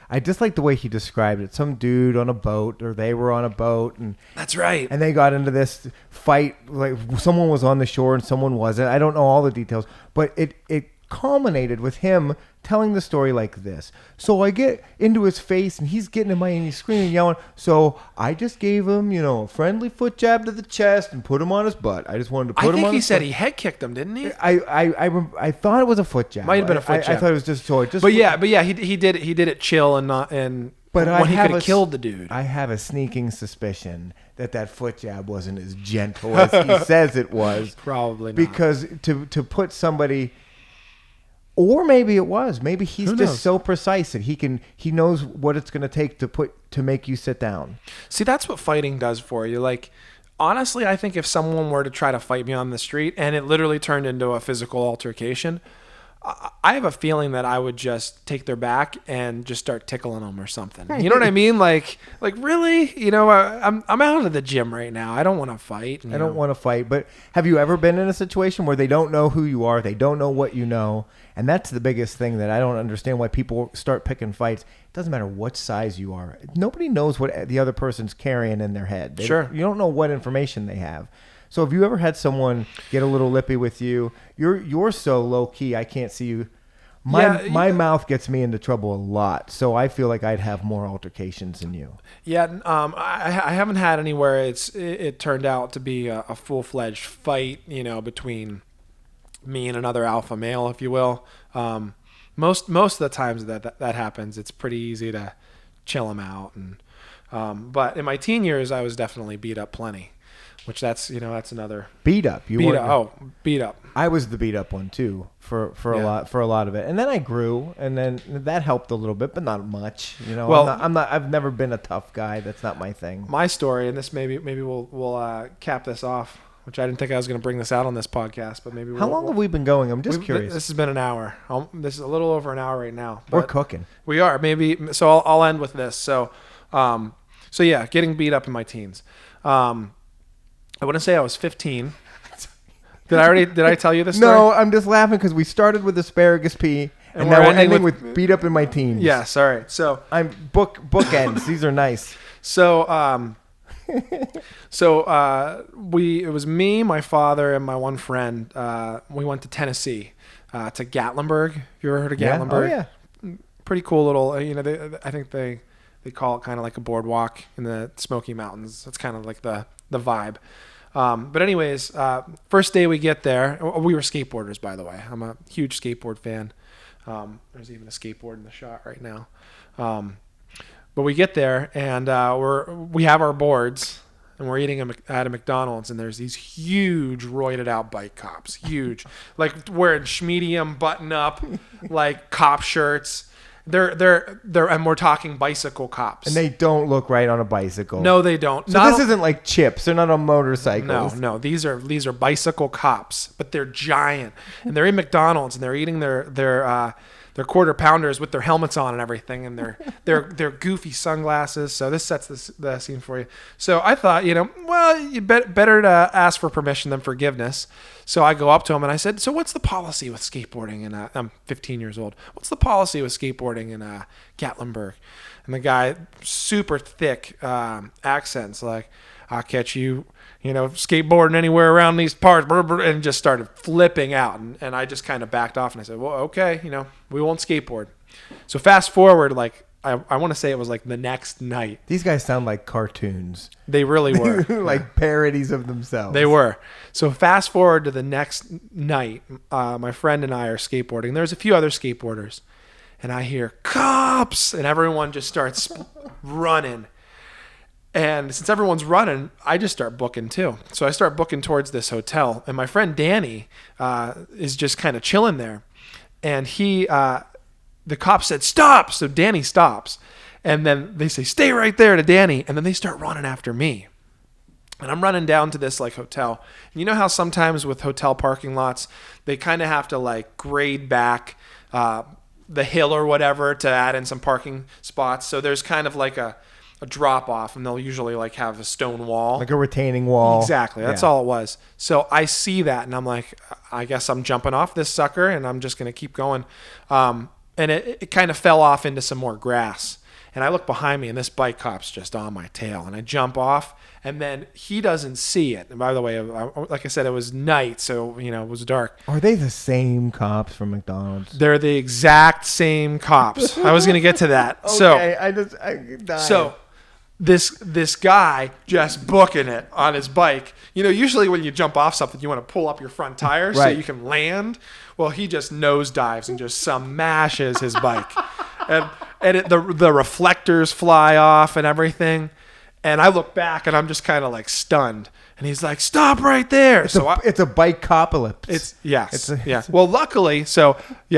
I just like the way he described it. Some dude on a boat, or they were on a boat, and that's right. And they got into this fight. Like someone was on the shore and someone wasn't. I don't know all the details, but it culminated with him telling the story like this. So I get into his face, and he's getting in my, and he's screaming, yelling. So I just gave him, a friendly foot jab to the chest and put him on his butt. I just wanted to put him on his butt. I think he said he head kicked him, didn't he? I thought it was a foot jab. Might have been a foot jab. I thought it was just so. But yeah, he did it chill and not and. But when he could have killed the dude. I have a sneaking suspicion that foot jab wasn't as gentle as he says it was. Probably not. Because to put somebody. Or maybe it was. Maybe he's just so precise that he knows what it's going to take to make you sit down. See, that's what fighting does for you. Like, honestly, I think if someone were to try to fight me on the street and it literally turned into a physical altercation, I have a feeling that I would just take their back and just start tickling them or something. You know what I mean? Like really? I'm out of the gym right now. I don't want to fight. I don't want to fight. But have you ever been in a situation where they don't know who you are? They don't know what you know. And that's the biggest thing that I don't understand why people start picking fights. It doesn't matter what size you are. Nobody knows what the other person's carrying in their head. Sure. You don't know what information they have. So have you ever had someone get a little lippy with you? You're so low key, I can't see you. My mouth gets me into trouble a lot, so I feel like I'd have more altercations than you. Yeah, I haven't had anywhere it turned out to be a full-fledged fight, between me and another alpha male, if you will. Most of the times that happens, it's pretty easy to chill them out. And but in my teen years, I was definitely beat up plenty. Which that's another beat up. Beat up. I was the beat up one too for a lot of it, and then I grew, and then that helped a little bit, but not much. Well, I've never been a tough guy. That's not my thing. My story, and this maybe we'll cap this off. Which I didn't think I was going to bring this out on this podcast, but maybe. How long have we been going? I'm just curious. This has been an hour. This is a little over an hour right now. We're cooking. We are maybe. So I'll end with this. So yeah, getting beat up in my teens. I want to say I was 15. Did I tell you this story? No, I'm just laughing because we started with asparagus pea, and now we're ending with beat up in my teens. Yes, all right. So I'm bookends. These are nice. So it was me, my father, and my one friend. We went to Tennessee, to Gatlinburg. Have you ever heard of Gatlinburg? Yeah. Oh, yeah. Pretty cool little. I think they call it kind of like a boardwalk in the Smoky Mountains. That's kind of like the vibe. But anyways, first day we get there, we were skateboarders, by the way. I'm a huge skateboard fan. There's even a skateboard in the shot right now. But we get there and we have our boards and we're eating at a McDonald's, and there's these huge roided out bike cops, huge, like wearing schmedium button up, like cop shirts. They're and we're talking bicycle cops. And they don't look right on a bicycle. No, they don't. So this isn't like chips. They're not on motorcycles. No. These are bicycle cops, but they're giant. And they're in McDonald's and they're eating their quarter pounders with their helmets on and everything, and their goofy sunglasses. So this sets the scene for you. So I thought, you better to ask for permission than forgiveness. So I go up to him and I said, so what's the policy with skateboarding? And I'm 15 years old. What's the policy with skateboarding in Gatlinburg? And the guy, super thick accents, like, I'll catch you, skateboarding anywhere around these parts, and just started flipping out. And I just kind of backed off and I said, well, okay, we won't skateboard. So fast forward like I want to say it was like the next night. These guys sound like cartoons. They really were. Like parodies of themselves. They were. So fast forward to the next night, my friend and I are skateboarding. There's a few other skateboarders. And I hear, cops! And everyone just starts running. And since everyone's running, I just start booking too. So I start booking towards this hotel. And my friend Danny is just kind of chilling there. And the cop said, stop! So Danny stops. And then they say, stay right there to Danny. And then they start running after me. And I'm running down to this like hotel. And you know how sometimes with hotel parking lots, they kind of have to like grade back the hill or whatever to add in some parking spots. So there's kind of like a drop off, and they'll usually like have a stone wall. Like a retaining wall. Exactly. That's all it was. So I see that, and I'm like, I guess I'm jumping off this sucker, and I'm just going to keep going. And it kind of fell off into some more grass. And I look behind me, and this bike cop's just on my tail. And I jump off, and then he doesn't see it. And by the way, like I said, it was night, so it was dark. Are they the same cops from McDonald's? They're the exact same cops. I was going to get to that. Okay, I died. So this guy just booking it on his bike. Usually when you jump off something, you want to pull up your front tire so you can land. Well, he just nosedives and just smashes his bike. And the reflectors fly off and everything. And I look back and I'm just kind of like stunned. And he's like, stop right there. It's a bike copolypse. Yes. Well, luckily, so he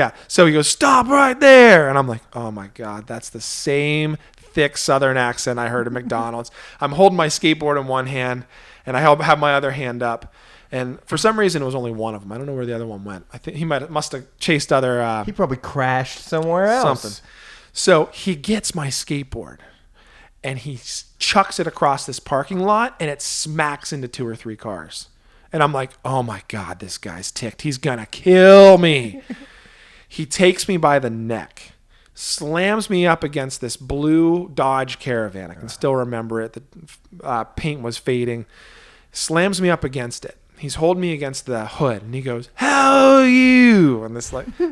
goes, stop right there. And I'm like, oh my God, that's the same thick Southern accent I heard at McDonald's. I'm holding my skateboard in one hand and I have my other hand up. And for some reason, it was only one of them. I don't know where the other one went. I think he must have chased other. He probably crashed somewhere else. Something. So he gets my skateboard, and he chucks it across this parking lot, and it smacks into 2 or 3 cars. And I'm like, oh my God, this guy's ticked. He's gonna kill me. He takes me by the neck, slams me up against this blue Dodge Caravan. I can still remember it. The paint was fading. Slams me up against it. He's holding me against the hood, and he goes, how are you? And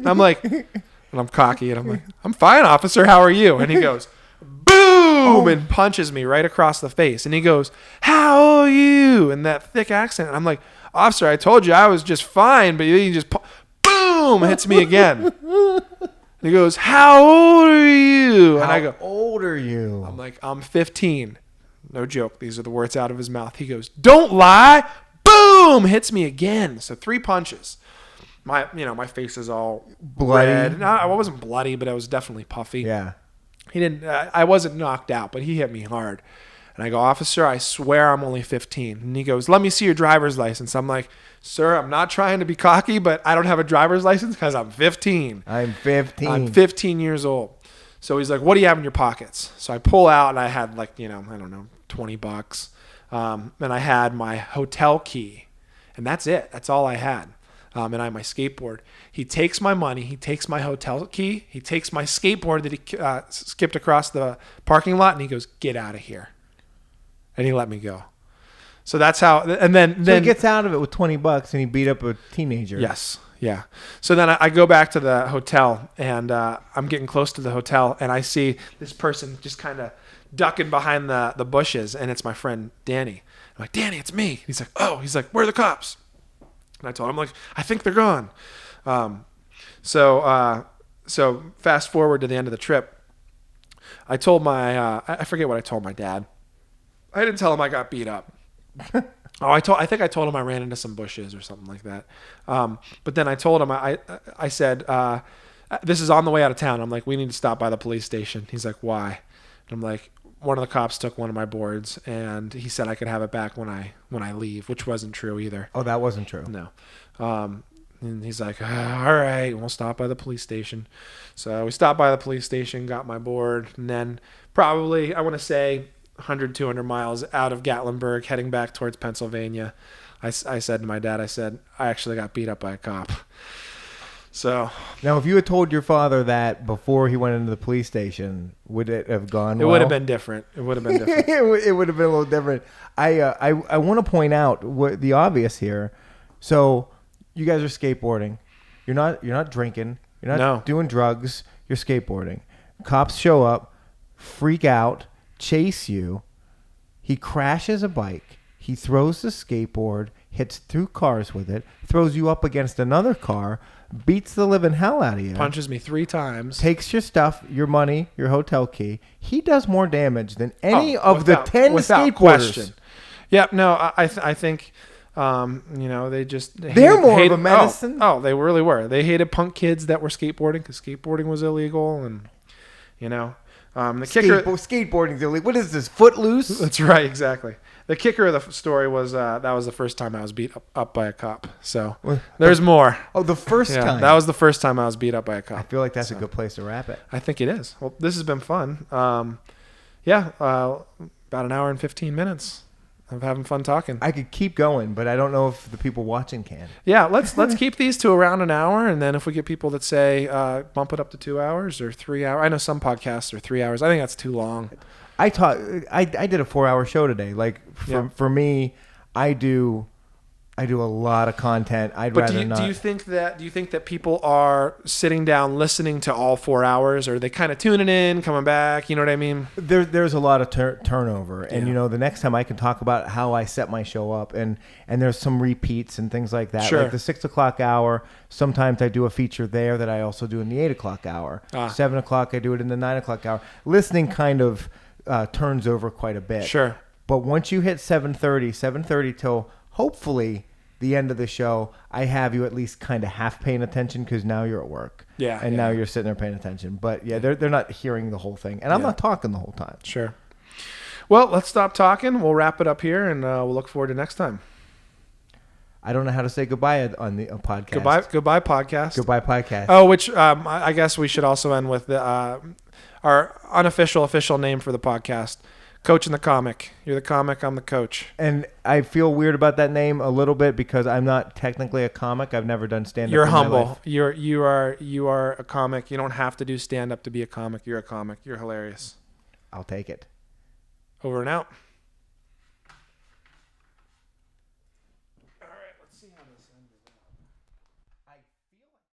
I'm like, and I'm cocky, and I'm like, I'm fine, officer. How are you? And he goes, boom, and punches me right across the face. And he goes, how are you? In that thick accent. And I'm like, officer, I told you I was just fine, but he just boom, hits me again. And he goes, how old are you? And I go, how old are you? I'm like, I'm 15. No joke. These are the words out of his mouth. He goes, don't lie. Boom! Hits me again. So 3 punches. My face is all bloody. Red. No, I wasn't bloody, but I was definitely puffy. Yeah. He didn't. I wasn't knocked out, but he hit me hard. And I go, officer, I swear I'm only 15. And he goes, let me see your driver's license. I'm like, sir, I'm not trying to be cocky, but I don't have a driver's license because I'm 15. I'm 15 years old. So he's like, what do you have in your pockets? So I pull out, and I had like, I don't know, $20. And I had my hotel key, and that's it. That's all I had. And I had my skateboard. He takes my money. He takes my hotel key. He takes my skateboard that he skipped across the parking lot, and he goes, get out of here. And he let me go. So that's how, and then he gets out of it with $20 and he beat up a teenager. Yes. Yeah. So then I go back to the hotel, and I'm getting close to the hotel, and I see this person just kind of ducking behind the bushes, and it's my friend Danny. I'm like, Danny, it's me. He's like, oh, where are the cops? And I told him, like, I think they're gone. So fast forward to the end of the trip. I told I forget what I told my dad. I didn't tell him I got beat up. I think I told him I ran into some bushes or something like that. But then I told him, I said, this is on the way out of town. I'm like, we need to stop by the police station. He's like, why? And I'm like, one of the cops took one of my boards, and he said I could have it back when I leave, which wasn't true either. Oh, that wasn't true. No. And he's like, all right, we'll stop by the police station. So we stopped by the police station, got my board, and then probably, I want to say, 100, 200 miles out of Gatlinburg, heading back towards Pennsylvania, I said to my dad, I actually got beat up by a cop. So now, if you had told your father that before he went into the police station, would it have gone well? It would have been different. It would have been different. It would have been a little different. I want to point out the obvious here. So you guys are skateboarding. You're not drinking. You're not doing drugs. You're skateboarding. Cops show up. freak out, chase you. He crashes a bike. He throws the skateboard, hits 2 cars with it, throws you up against another car, beats the living hell out of you. Punches me 3 times. Takes your stuff, your money, your hotel key. He does more damage than any of the 10 skateboarders. Question. Yeah, no, I think, they're more of a medicine. Oh, they really were. They hated punk kids that were skateboarding because skateboarding was illegal, and the kicker. Skateboarding's illegal. What is this? Footloose? That's right, exactly. The kicker of the story was that was the first time I was beat up by a cop. So there's more. Oh, the first time. That was the first time I was beat up by a cop. I feel like that's a good place to wrap it. I think it is. Well, this has been fun. About an hour and 15 minutes. I'm having fun talking. I could keep going, but I don't know if the people watching can. Yeah, let's keep these to around an hour, and then if we get people that say bump it up to 2 hours or 3 hours. I know some podcasts are 3 hours. I think that's too long. I did a 4-hour show today. Like for me, I do a lot of content. But do you think that people are sitting down listening to all 4 hours, or are they kind of tuning in, coming back? You know what I mean? There's a lot of turnover, and the next time I can talk about how I set my show up, and there's some repeats and things like that. Sure. Like the 6 o'clock hour, sometimes I do a feature there that I also do in the 8 o'clock hour. 7 o'clock I do it in the 9 o'clock hour. Listening kind of turns over quite a bit. Sure. But once you hit 7:30 till hopefully the end of the show, I have you at least kind of half paying attention because now you're at work. Yeah. And now you're sitting there paying attention. But yeah, they're not hearing the whole thing. And I'm not talking the whole time. Sure. Well, let's stop talking. We'll wrap it up here, and we'll look forward to next time. I don't know how to say goodbye on the podcast. Goodbye podcast. Goodbye podcast. Oh, which I guess we should also end with our official name for the podcast. Coach and the comic. You're the comic, I'm the coach. And I feel weird about that name a little bit because I'm not technically a comic. I've never done stand-up. You're in humble. My life. You are a comic. You don't have to do stand-up to be a comic. You're a comic. You're hilarious. I'll take it. Over and out.